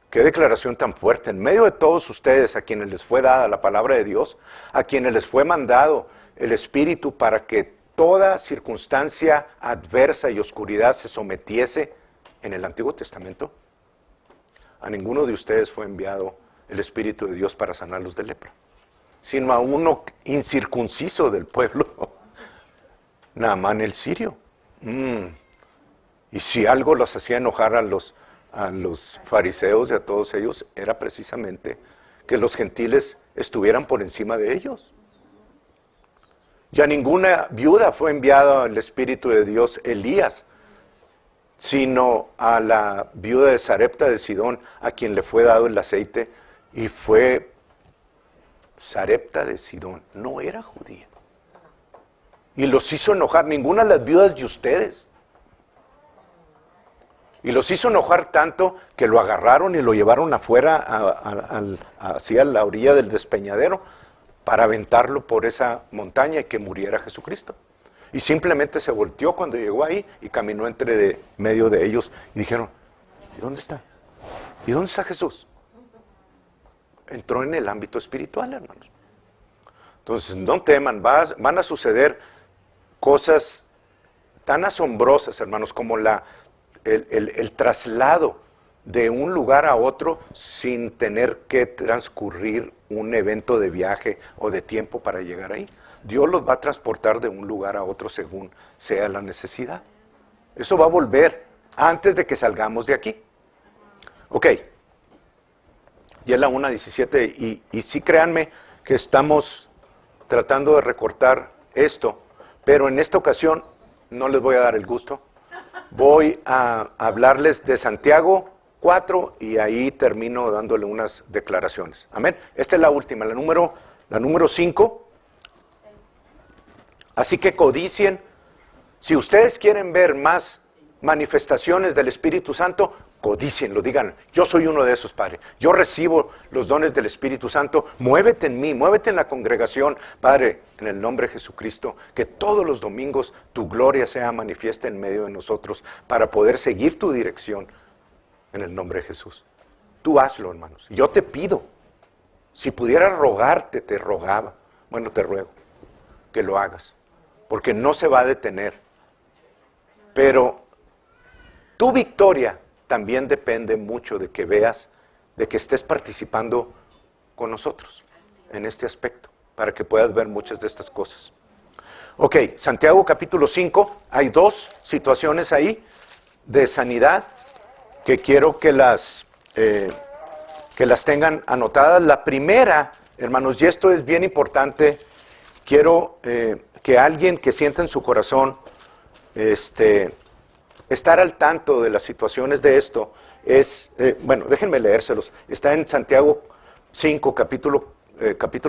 qué declaración tan fuerte. En medio de todos ustedes, a quienes les fue dada la palabra de Dios, a quienes les fue mandado el Espíritu para que toda circunstancia adversa y oscuridad se sometiese en el Antiguo Testamento, a ninguno de ustedes fue enviado el Espíritu de Dios para sanarlos de lepra, sino a uno incircunciso del pueblo, Naamán el sirio. Y si algo los hacía enojar a los fariseos y a todos ellos, era precisamente que los gentiles estuvieran por encima de ellos. Y a ninguna viuda fue enviado el Espíritu de Dios, Elías, sino a la viuda de Sarepta de Sidón, a quien le fue dado el aceite, y fue Sarepta de Sidón, no era judía. Y los hizo enojar, ninguna de las viudas de ustedes. Y los hizo enojar tanto que lo agarraron y lo llevaron afuera, hacia la orilla del despeñadero, para aventarlo por esa montaña y que muriera Jesucristo. Y simplemente se volteó cuando llegó ahí y caminó entre medio de ellos. Y dijeron, ¿y dónde está? ¿Y dónde está Jesús? Entró en el ámbito espiritual, hermanos. Entonces, no teman, van a suceder cosas tan asombrosas, hermanos, como el traslado de un lugar a otro sin tener que transcurrir un evento de viaje o de tiempo para llegar ahí. Dios los va a transportar de un lugar a otro según sea la necesidad. Eso va a volver antes de que salgamos de aquí. Ok. Ya es la 1:17 y sí, créanme que estamos tratando de recortar esto, pero en esta ocasión no les voy a dar el gusto. Voy a hablarles de Santiago 4 y ahí termino dándole unas declaraciones. Amén. Esta es la última, la número 5. Así que codicien. Si ustedes quieren ver más manifestaciones del Espíritu Santo, codicienlo, digan, yo soy uno de esos, Padre. Yo recibo los dones del Espíritu Santo. Muévete en mí, muévete en la congregación, Padre, en el nombre de Jesucristo. Que todos los domingos tu gloria sea manifiesta en medio de nosotros para poder seguir tu dirección en el nombre de Jesús. Tú hazlo, hermanos. Yo te pido. Si pudiera rogarte, te rogaba. Bueno, te ruego que lo hagas, porque no se va a detener. Pero tu victoria también depende mucho de que veas, de que estés participando con nosotros en este aspecto, para que puedas ver muchas de estas cosas. Ok, Santiago capítulo 5, hay dos situaciones ahí de sanidad que quiero que las tengan anotadas. La primera, hermanos, y esto es bien importante, quiero que alguien que sienta en su corazón estar al tanto de las situaciones de esto es, bueno, déjenme leérselos. Está en Santiago 5, capítulo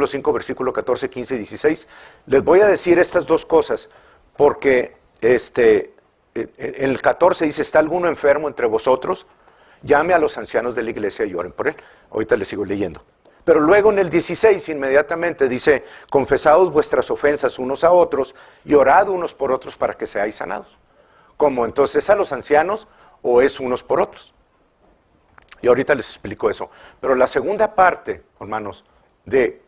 5, versículo 14, 15 y 16. Les voy a decir estas dos cosas, porque en el 14 dice, ¿está alguno enfermo entre vosotros? Llame a los ancianos de la iglesia y oren por él. Ahorita les sigo leyendo. Pero luego en el 16 inmediatamente dice, confesaos vuestras ofensas unos a otros y orad unos por otros para que seáis sanados. ¿Cómo? Entonces, ¿a los ancianos o es unos por otros? Y ahorita les explico eso. Pero la segunda parte, hermanos, de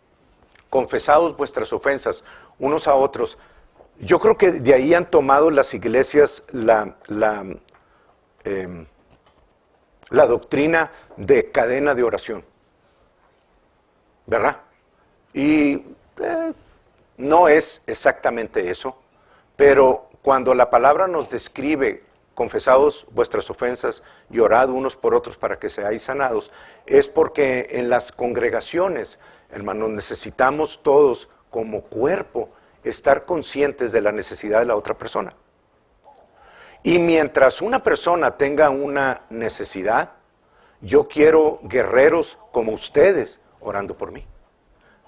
confesaos vuestras ofensas unos a otros, yo creo que de ahí han tomado las iglesias la doctrina de cadena de oración, ¿verdad? Y no es exactamente eso, pero cuando la palabra nos describe confesaos vuestras ofensas y orad unos por otros para que seáis sanados, es porque en las congregaciones, hermanos, necesitamos todos como cuerpo estar conscientes de la necesidad de la otra persona. Y mientras una persona tenga una necesidad, yo quiero guerreros como ustedes orando por mí.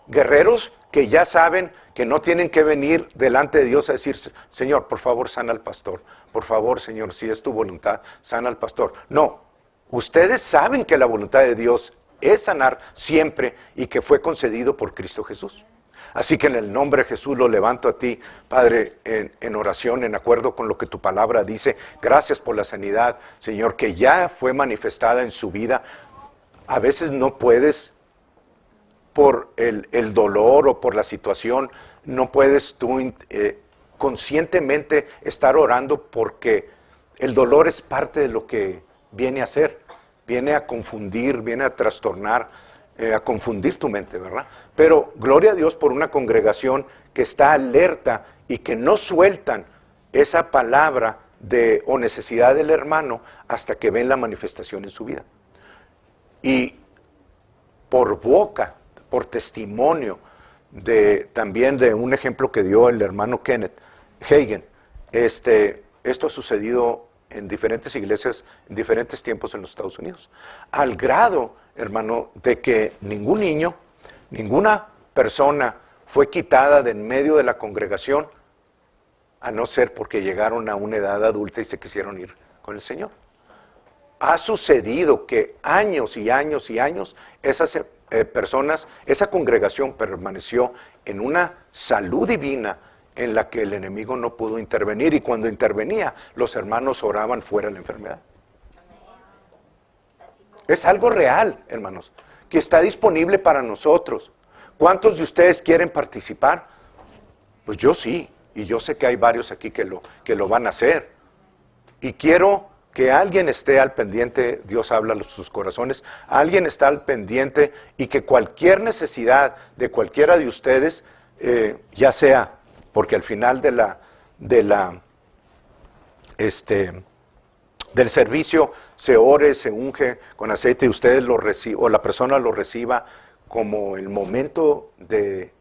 Guerreros que ya saben que no tienen que venir delante de Dios a decir, Señor, por favor, sana al pastor. Por favor, Señor, si es tu voluntad, sana al pastor. No, ustedes saben que la voluntad de Dios es sanar siempre y que fue concedido por Cristo Jesús. Así que en el nombre de Jesús lo levanto a ti, Padre, en oración, en acuerdo con lo que tu palabra dice. Gracias por la sanidad, Señor, que ya fue manifestada en su vida. A veces no puedes, por el dolor o por la situación, no puedes tú conscientemente estar orando porque el dolor es parte de lo que viene a hacer. Viene a confundir, viene a trastornar, a confundir tu mente, ¿verdad? Pero gloria a Dios por una congregación que está alerta y que no sueltan esa palabra o necesidad del hermano hasta que ven la manifestación en su vida. Y por boca, por testimonio también de un ejemplo que dio el hermano Kenneth Hagin, esto ha sucedido en diferentes iglesias, en diferentes tiempos en los Estados Unidos, al grado, hermano, de que ningún niño, ninguna persona fue quitada de en medio de la congregación, a no ser porque llegaron a una edad adulta y se quisieron ir con el Señor. Ha sucedido que años y años y años esas personas, esa congregación permaneció en una salud divina en la que el enemigo no pudo intervenir, y cuando intervenía, los hermanos oraban fuera de la enfermedad. Es algo real, hermanos, que está disponible para nosotros. ¿Cuántos de ustedes quieren participar? Pues yo sí, y yo sé que hay varios aquí que lo van a hacer. Y quiero que alguien esté al pendiente, Dios habla a sus corazones, alguien está al pendiente, y que cualquier necesidad de cualquiera de ustedes, ya sea porque al final del servicio se ore, se unge con aceite y ustedes lo reciban, o la persona lo reciba como el momento en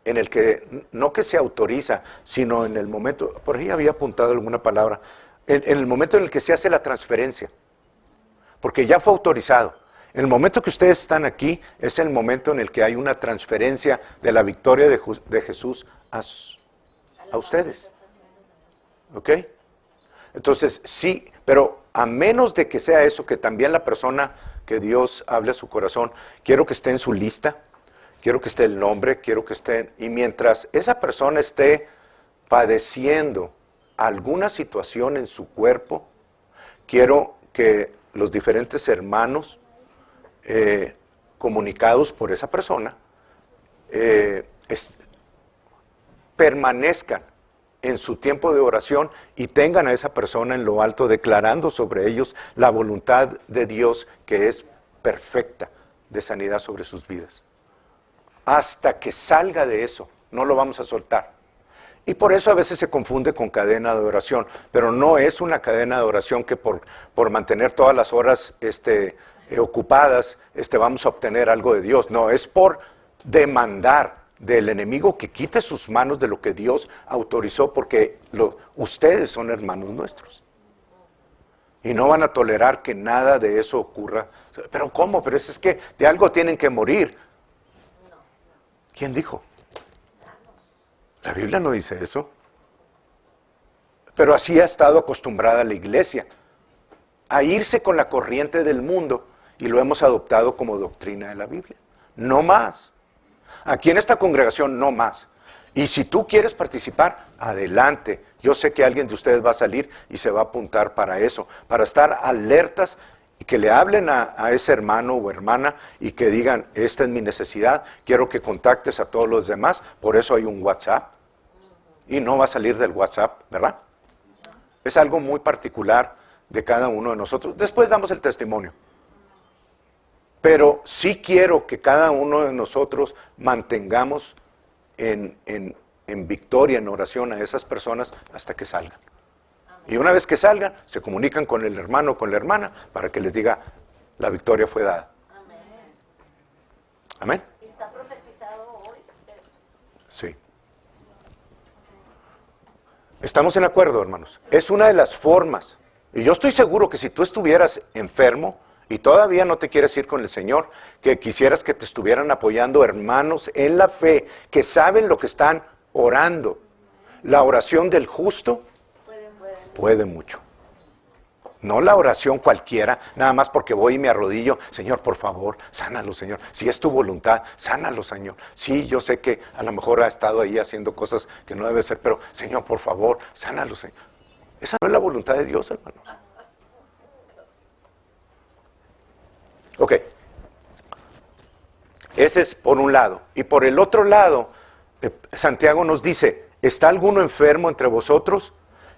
el que, no que se autoriza, sino en el momento, por ahí había apuntado alguna palabra, en el momento en el que se hace la transferencia, porque ya fue autorizado. En el momento que ustedes están aquí, es el momento en el que hay una transferencia de la victoria de Jesús a ustedes. ¿Ok? Entonces, sí, pero a menos de que sea eso, que también la persona que Dios hable a su corazón, quiero que esté en su lista, quiero que esté el nombre, quiero que esté, y mientras esa persona esté padeciendo alguna situación en su cuerpo, quiero que los diferentes hermanos comunicados por esa persona permanezcan en su tiempo de oración y tengan a esa persona en lo alto, declarando sobre ellos la voluntad de Dios, que es perfecta, de sanidad sobre sus vidas. Hasta que salga de eso, no lo vamos a soltar. Y por eso a veces se confunde con cadena de oración, pero no es una cadena de oración que por mantener todas las horas ocupadas vamos a obtener algo de Dios. No, es por demandar del enemigo que quite sus manos de lo que Dios autorizó, porque ustedes son hermanos nuestros. Y no van a tolerar que nada de eso ocurra. ¿Pero cómo? Pero es que de algo tienen que morir. ¿Quién dijo? La Biblia no dice eso. Pero así ha estado acostumbrada la iglesia, a irse con la corriente del mundo, y lo hemos adoptado como doctrina de la Biblia. No más. Aquí en esta congregación no más. Y si tú quieres participar, adelante. Yo sé que alguien de ustedes va a salir y se va a apuntar para eso, para estar alertas que le hablen a ese hermano o hermana y que digan, esta es mi necesidad, quiero que contactes a todos los demás, por eso hay un WhatsApp. Y no va a salir del WhatsApp, ¿verdad? Es algo muy particular de cada uno de nosotros. Después damos el testimonio. Pero sí quiero que cada uno de nosotros mantengamos en victoria, en oración a esas personas hasta que salgan. Y una vez que salgan, se comunican con el hermano o con la hermana para que les diga, la victoria fue dada. Amén. Amén. ¿Y está profetizado hoy eso? Sí. ¿Estamos en acuerdo, hermanos? Es una de las formas. Y yo estoy seguro que si tú estuvieras enfermo y todavía no te quieres ir con el Señor, que quisieras que te estuvieran apoyando hermanos en la fe, que saben lo que están orando. La oración del justo puede mucho. No la oración cualquiera, nada más porque voy y me arrodillo. Señor, por favor, sánalo, Señor. Si es tu voluntad, sánalo, Señor. Sí, yo sé que a lo mejor ha estado ahí haciendo cosas que no debe ser, pero Señor, por favor, sánalo, Señor. Esa no es la voluntad de Dios, hermanos. Ok. Ese es por un lado. Y por el otro lado, Santiago nos dice, ¿está alguno enfermo entre vosotros?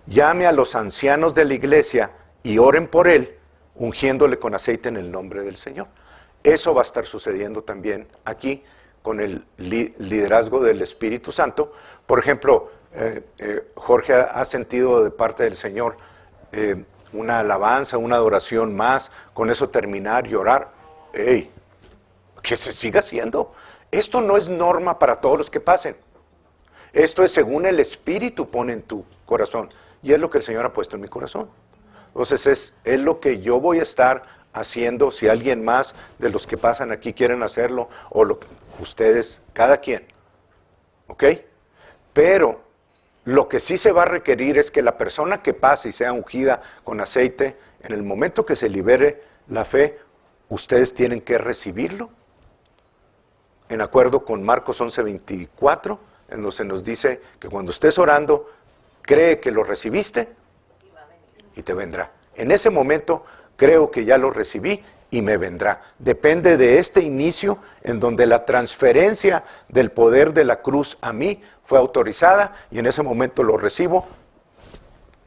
Llame a los ancianos de la iglesia y oren por él, ungiéndole con aceite en el nombre del Señor. Eso va a estar sucediendo también aquí con el liderazgo del Espíritu Santo. Por ejemplo, Jorge ha sentido de parte del Señor una alabanza, una adoración más, con eso terminar y orar. ¡Ey! Que se siga haciendo. Esto no es norma para todos los que pasen. Esto es según el Espíritu pone en tu corazón. Y es lo que el Señor ha puesto en mi corazón. Entonces es lo que yo voy a estar haciendo. Si alguien más de los que pasan aquí quieren hacerlo, o ustedes, cada quien. ¿Ok? Pero lo que sí se va a requerir es que la persona que pase y sea ungida con aceite, en el momento que se libere la fe, ustedes tienen que recibirlo. En acuerdo con Marcos 11:24, en donde se nos dice que cuando estés orando, cree que lo recibiste y te vendrá. En ese momento creo que ya lo recibí y me vendrá. Depende de este inicio en donde la transferencia del poder de la cruz a mí fue autorizada y en ese momento lo recibo,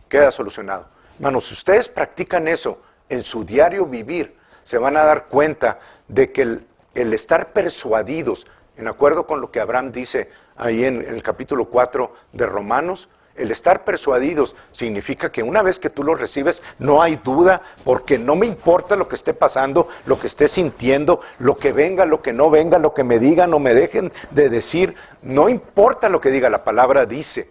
queda solucionado. Hermanos, si ustedes practican eso en su diario vivir, se van a dar cuenta de que el estar persuadidos, en acuerdo con lo que Abraham dice ahí en el capítulo 4 de Romanos, el estar persuadidos significa que una vez que tú lo recibes, no hay duda, porque no me importa lo que esté pasando, lo que esté sintiendo, lo que venga, lo que no venga, lo que me digan o me dejen de decir, no importa lo que diga, la palabra dice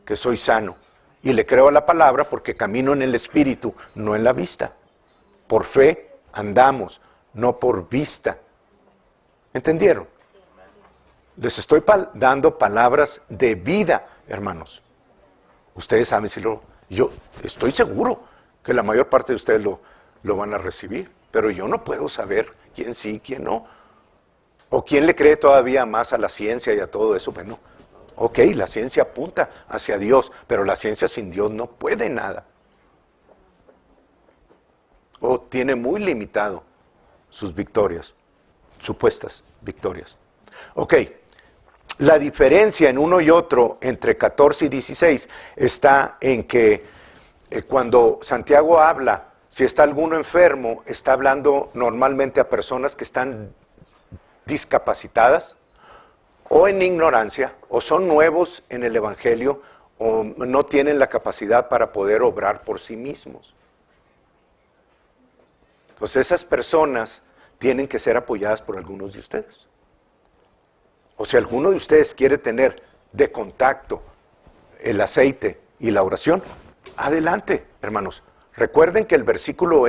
que soy sano. Y le creo a la palabra porque camino en el Espíritu, no en la vista. Por fe andamos, no por vista. ¿Entendieron? Les estoy dando palabras de vida, hermanos. Ustedes saben si yo estoy seguro que la mayor parte de ustedes lo van a recibir, pero yo no puedo saber quién sí, quién no. O quién le cree todavía más a la ciencia y a todo eso. Bueno, ok, la ciencia apunta hacia Dios, pero la ciencia sin Dios no puede nada. O tiene muy limitado sus victorias, supuestas victorias. Ok. La diferencia en uno y otro entre 14 y 16 está en que cuando Santiago habla, si está alguno enfermo, está hablando normalmente a personas que están discapacitadas o en ignorancia, o son nuevos en el Evangelio, o no tienen la capacidad para poder obrar por sí mismos. Entonces esas personas tienen que ser apoyadas por algunos de ustedes. O si alguno de ustedes quiere tener de contacto el aceite y la oración, adelante, hermanos. Recuerden que el versículo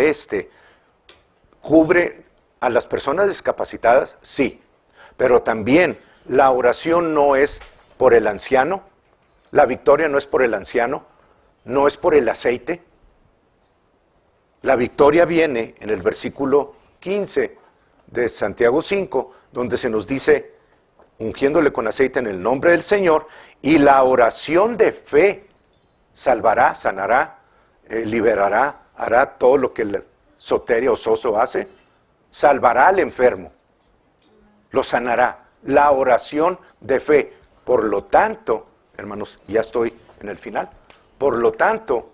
cubre a las personas discapacitadas, sí, pero también la oración no es por el anciano, la victoria no es por el anciano, no es por el aceite. La victoria viene en el versículo 15 de Santiago 5, donde se nos dice, ungiéndole con aceite en el nombre del Señor, y la oración de fe salvará, sanará, liberará, hará todo lo que soteria o soso hace? Salvará al enfermo, lo sanará. La oración de fe. Por lo tanto, hermanos, ya estoy en el final. Por lo tanto,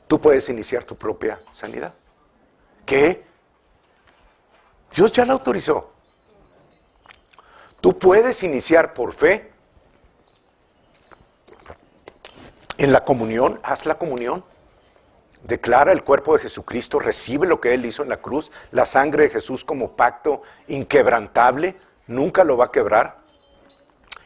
tú puedes iniciar tu propia sanidad. ¿Qué? Dios ya la autorizó. Tú puedes iniciar por fe en la comunión. Haz la comunión. Declara el cuerpo de Jesucristo, recibe lo que Él hizo en la cruz, la sangre de Jesús como pacto inquebrantable, nunca lo va a quebrar.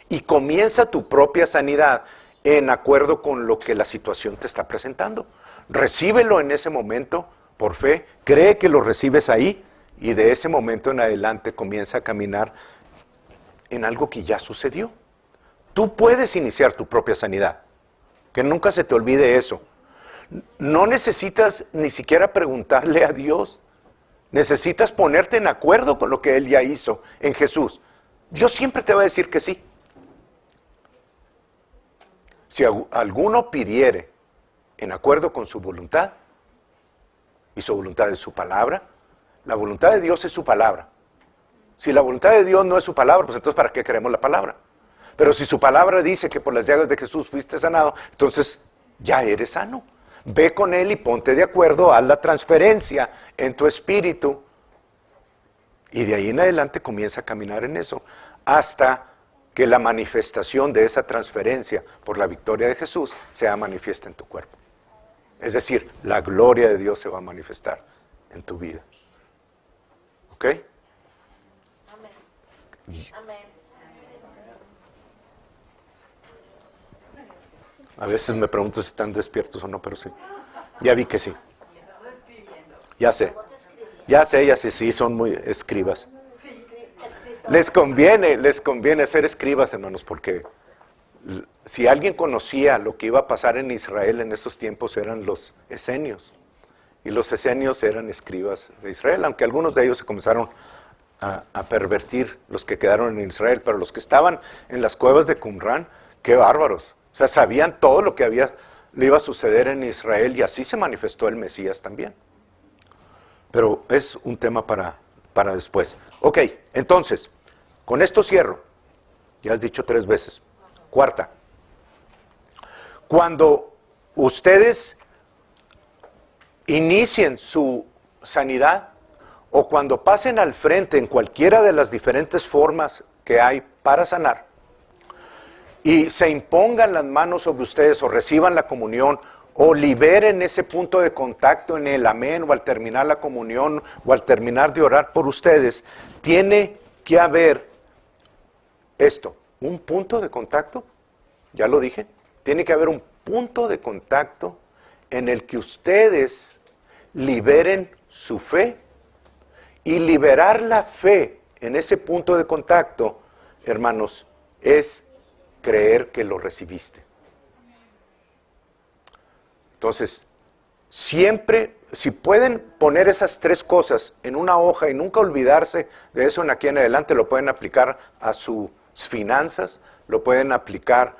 Y comienza tu propia sanidad en acuerdo con lo que la situación te está presentando. Recíbelo en ese momento por fe, cree que lo recibes ahí y de ese momento en adelante comienza a caminar en algo que ya sucedió. Tú puedes iniciar tu propia sanidad, que nunca se te olvide eso. No necesitas ni siquiera preguntarle a Dios. Necesitas ponerte en acuerdo con lo que Él ya hizo en Jesús. Dios siempre te va a decir que sí. Si alguno pidiere en acuerdo con su voluntad, y su voluntad es su palabra, la voluntad de Dios es su palabra. Si la voluntad de Dios no es su palabra, pues entonces ¿para qué queremos la palabra? Pero si su palabra dice que por las llagas de Jesús fuiste sanado, entonces ya eres sano. Ve con Él y ponte de acuerdo, haz la transferencia en tu espíritu y de ahí en adelante comienza a caminar en eso hasta que la manifestación de esa transferencia por la victoria de Jesús sea manifiesta en tu cuerpo. Es decir, la gloria de Dios se va a manifestar en tu vida. ¿Ok? Amén. Amén. A veces me pregunto si están despiertos o no, pero sí. Ya vi que sí. Ya sé. Ya sé, sí, son muy escribas. Les conviene ser escribas, hermanos, porque si alguien conocía lo que iba a pasar en Israel en esos tiempos eran los esenios. Y los esenios eran escribas de Israel, aunque algunos de ellos se comenzaron a pervertir, los que quedaron en Israel, pero los que estaban en las cuevas de Qumran, qué bárbaros. O sea, sabían todo lo que le iba a suceder en Israel y así se manifestó el Mesías también. Pero es un tema para después. Ok, entonces, con esto cierro. Ya has dicho 3 veces. Cuarta. Cuando ustedes inicien su sanidad o cuando pasen al frente en cualquiera de las diferentes formas que hay para sanar, y se impongan las manos sobre ustedes o reciban la comunión o liberen ese punto de contacto en el amén o al terminar la comunión o al terminar de orar por ustedes, tiene que haber esto, un punto de contacto, ya lo dije, tiene que haber un punto de contacto en el que ustedes liberen su fe y liberar la fe en ese punto de contacto, hermanos, es creer que lo recibiste. Entonces, siempre, si pueden poner esas 3 cosas en una hoja y nunca olvidarse de eso en aquí en adelante, lo pueden aplicar a sus finanzas, lo pueden aplicar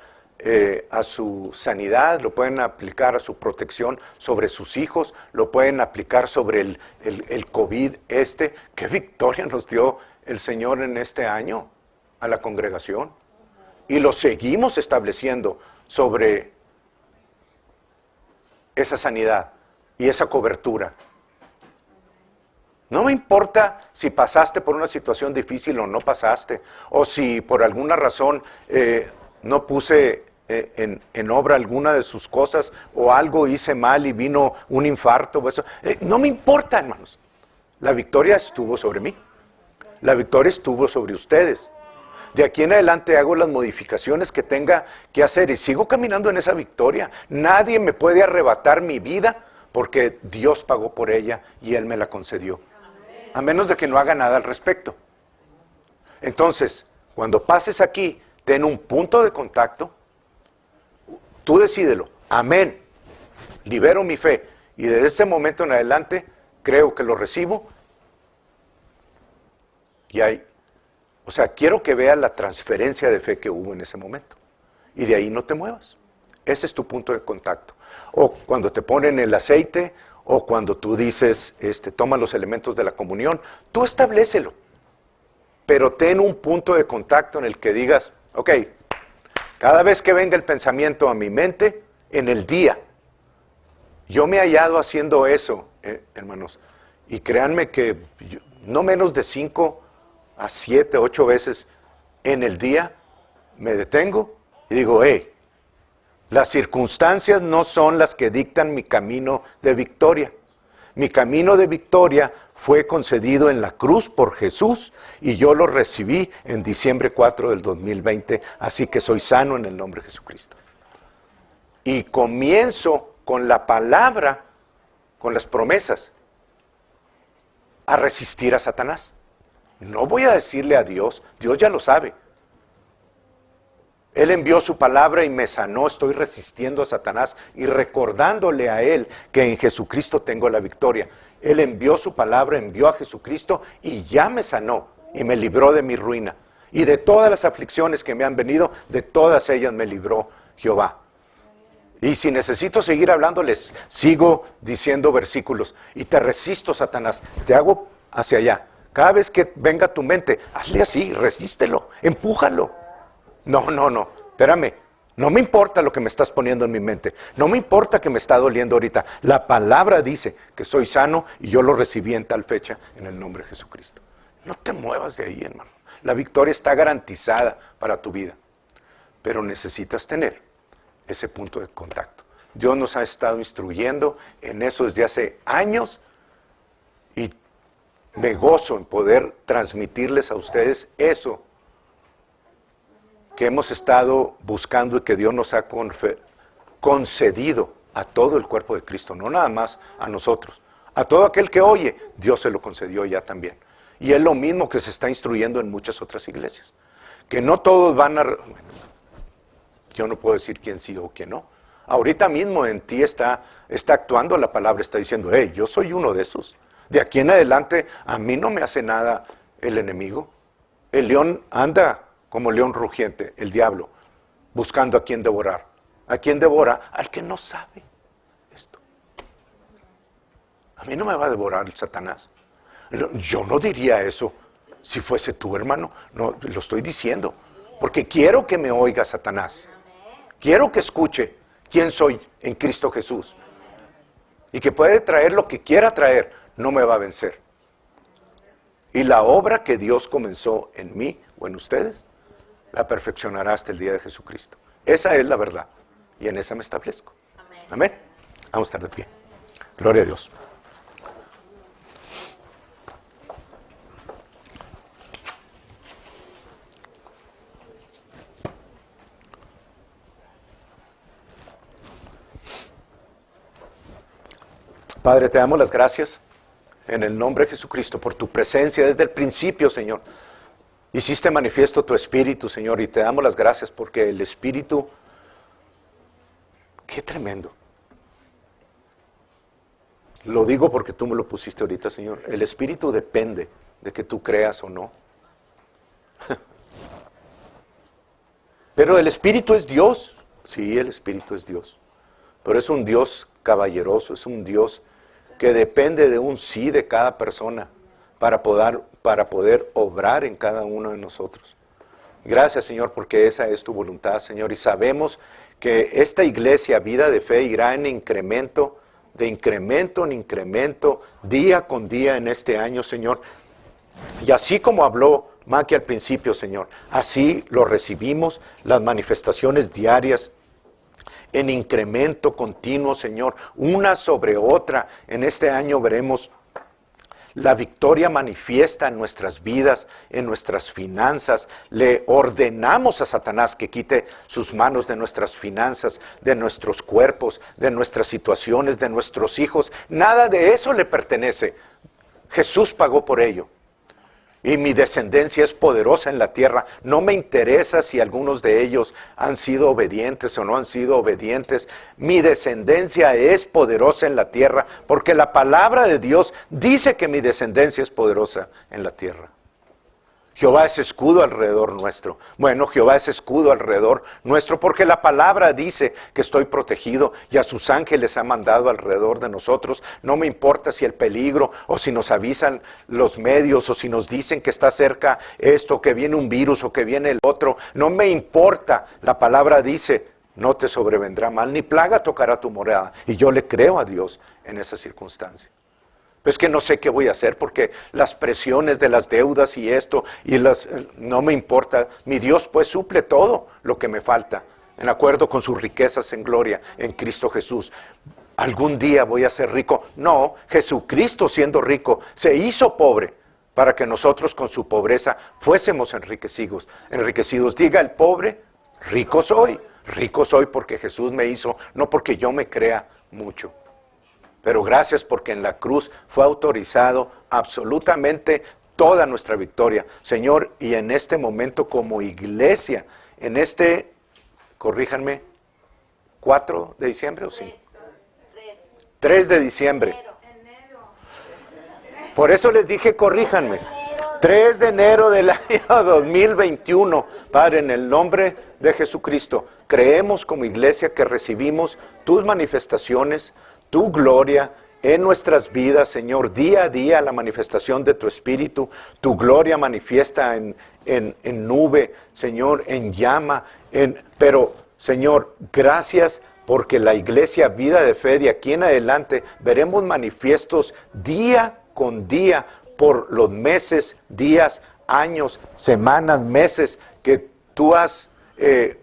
a su sanidad, lo pueden aplicar a su protección sobre sus hijos, lo pueden aplicar sobre el COVID ¿Qué victoria nos dio el Señor en este año a la congregación? Y lo seguimos estableciendo sobre esa sanidad y esa cobertura. No me importa si pasaste por una situación difícil o no pasaste, o si por alguna razón no puse en obra alguna de sus cosas, o algo hice mal y vino un infarto, o eso. No me importa, hermanos. La victoria estuvo sobre mí. La victoria estuvo sobre ustedes. De aquí en adelante hago las modificaciones que tenga que hacer y sigo caminando en esa victoria. Nadie me puede arrebatar mi vida porque Dios pagó por ella y Él me la concedió. A menos de que no haga nada al respecto. Entonces, cuando pases aquí, ten un punto de contacto. Tú decídelo. Amén. Libero mi fe. Y desde ese momento en adelante, creo que lo recibo. Y hay... O sea, quiero que veas la transferencia de fe que hubo en ese momento. Y de ahí no te muevas. Ese es tu punto de contacto. O cuando te ponen el aceite, o cuando tú dices, toma los elementos de la comunión, tú establécelo. Pero ten un punto de contacto en el que digas, ok, cada vez que venga el pensamiento a mi mente, en el día, yo me he hallado haciendo eso, hermanos, y créanme que no menos de 5 a 7, 8 veces en el día me detengo y digo, hey, las circunstancias no son las que dictan mi camino de victoria. Mi camino de victoria fue concedido en la cruz por Jesús y yo lo recibí en diciembre 4 del 2020, así que soy sano en el nombre de Jesucristo. Y comienzo con la palabra, con las promesas, a resistir a Satanás. No voy a decirle a Dios, Dios ya lo sabe. Él envió su palabra y me sanó, estoy resistiendo a Satanás y recordándole a Él que en Jesucristo tengo la victoria. Él envió su palabra, envió a Jesucristo y ya me sanó y me libró de mi ruina. Y de todas las aflicciones que me han venido, de todas ellas me libró Jehová. Y si necesito seguir hablando, les sigo diciendo versículos. Y te resisto, Satanás, te hago hacia allá. Cada vez que venga a tu mente, hazle así, resístelo, empújalo. No, espérame, no me importa lo que me estás poniendo en mi mente, no me importa que me está doliendo ahorita, la palabra dice que soy sano y yo lo recibí en tal fecha en el nombre de Jesucristo. No te muevas de ahí, hermano, la victoria está garantizada para tu vida, pero necesitas tener ese punto de contacto. Dios nos ha estado instruyendo en eso desde hace años y me gozo en poder transmitirles a ustedes eso que hemos estado buscando y que Dios nos ha concedido a todo el cuerpo de Cristo, no nada más a nosotros. A todo aquel que oye, Dios se lo concedió ya también. Y es lo mismo que se está instruyendo en muchas otras iglesias. Que no todos van a... Yo no puedo decir quién sí o quién no. Ahorita mismo en ti está actuando la palabra, está diciendo, hey, yo soy uno de esos. De aquí en adelante a mí no me hace nada el enemigo. El león anda como león rugiente, el diablo, buscando a quien devorar. ¿A quién devora? Al que no sabe esto. A mí no me va a devorar el Satanás. Yo no diría eso si fuese tú, hermano. No, lo estoy diciendo. Porque quiero que me oiga Satanás. Quiero que escuche quién soy en Cristo Jesús. Y que puede traer lo que quiera traer, no me va a vencer. Y la obra que Dios comenzó en mí o en ustedes, la perfeccionará hasta el día de Jesucristo. Esa es la verdad. Y en esa me establezco. Amén. Amén. Vamos a estar de pie. Gloria a Dios. Padre, te damos las gracias en el nombre de Jesucristo por tu presencia desde el principio, Señor. Hiciste manifiesto tu Espíritu, Señor, y te damos las gracias porque el Espíritu, qué tremendo. Lo digo porque tú me lo pusiste ahorita, Señor. El Espíritu depende de que tú creas o no. Pero el Espíritu es Dios. Sí, el Espíritu es Dios. Pero es un Dios caballeroso, es un Dios que depende de un sí de cada persona para poder obrar en cada uno de nosotros. Gracias, Señor, porque esa es tu voluntad, Señor, y sabemos que esta iglesia, Vida de Fe, irá en incremento, de incremento en incremento, día con día en este año, Señor. Y así como habló Maki al principio, Señor, así lo recibimos, las manifestaciones diarias, en incremento continuo, Señor, una sobre otra. En este año veremos la victoria manifiesta en nuestras vidas, en nuestras finanzas. Le ordenamos a Satanás que quite sus manos de nuestras finanzas, de nuestros cuerpos, de nuestras situaciones, de nuestros hijos. Nada de eso le pertenece. Jesús pagó por ello. Y mi descendencia es poderosa en la tierra. No me interesa si algunos de ellos han sido obedientes o no han sido obedientes. Mi descendencia es poderosa en la tierra, porque la palabra de Dios dice que mi descendencia es poderosa en la tierra. Jehová es escudo alrededor nuestro. Bueno, Jehová es escudo alrededor nuestro porque la palabra dice que estoy protegido y a sus ángeles ha mandado alrededor de nosotros. No me importa si el peligro o si nos avisan los medios o si nos dicen que está cerca esto, que viene un virus o que viene el otro. No me importa. La palabra dice, no te sobrevendrá mal, ni plaga tocará tu morada. Y yo le creo a Dios en esa circunstancia. Pues que no sé qué voy a hacer porque las presiones de las deudas y esto, no me importa. Mi Dios pues suple todo lo que me falta, en acuerdo con sus riquezas en gloria en Cristo Jesús. ¿Algún día voy a ser rico? No, Jesucristo siendo rico se hizo pobre para que nosotros con su pobreza fuésemos enriquecidos. Diga el pobre, rico soy porque Jesús me hizo, no porque yo me crea mucho. Pero gracias porque en la cruz fue autorizado absolutamente toda nuestra victoria. Señor, y en este momento como iglesia, corríjanme, 4 de diciembre o sí? 3 de diciembre. Por eso les dije, corríjanme. 3 de enero del año 2021. Padre, en el nombre de Jesucristo, creemos como iglesia que recibimos tus manifestaciones, tu gloria en nuestras vidas, Señor, día a día la manifestación de tu Espíritu, tu gloria manifiesta en nube, Señor, en llama, pero, Señor, gracias porque la iglesia Vida de Fe de aquí en adelante veremos manifiestos día con día por los meses, días, años, semanas, meses que tú has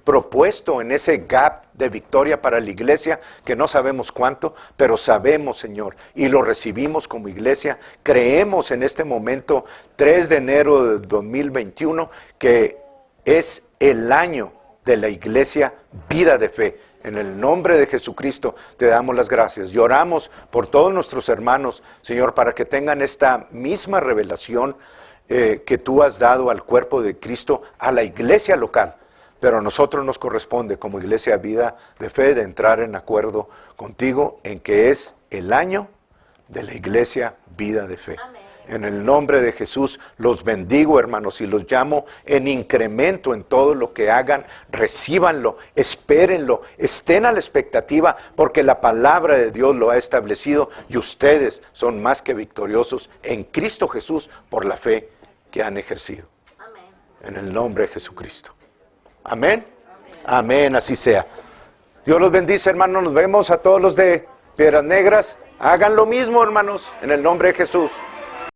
propuesto en ese gap de victoria para la iglesia, que no sabemos cuánto, pero sabemos, Señor, y lo recibimos como iglesia. Creemos en este momento, 3 de enero de 2021, que es el año de la iglesia Vida de Fe. En el nombre de Jesucristo te damos las gracias. Y oramos por todos nuestros hermanos, Señor, para que tengan esta misma revelación que tú has dado al cuerpo de Cristo, a la iglesia local. Pero a nosotros nos corresponde como iglesia Vida de Fe de entrar en acuerdo contigo en que es el año de la iglesia Vida de Fe. Amén. En el nombre de Jesús los bendigo, hermanos, y los llamo en incremento en todo lo que hagan. Recíbanlo, espérenlo, estén a la expectativa, porque la palabra de Dios lo ha establecido y ustedes son más que victoriosos en Cristo Jesús por la fe que han ejercido. Amén. En el nombre de Jesucristo. Amén. Amén, así sea. Dios los bendice, hermanos. Nos vemos a todos los de Piedras Negras. Hagan lo mismo, hermanos, en el nombre de Jesús.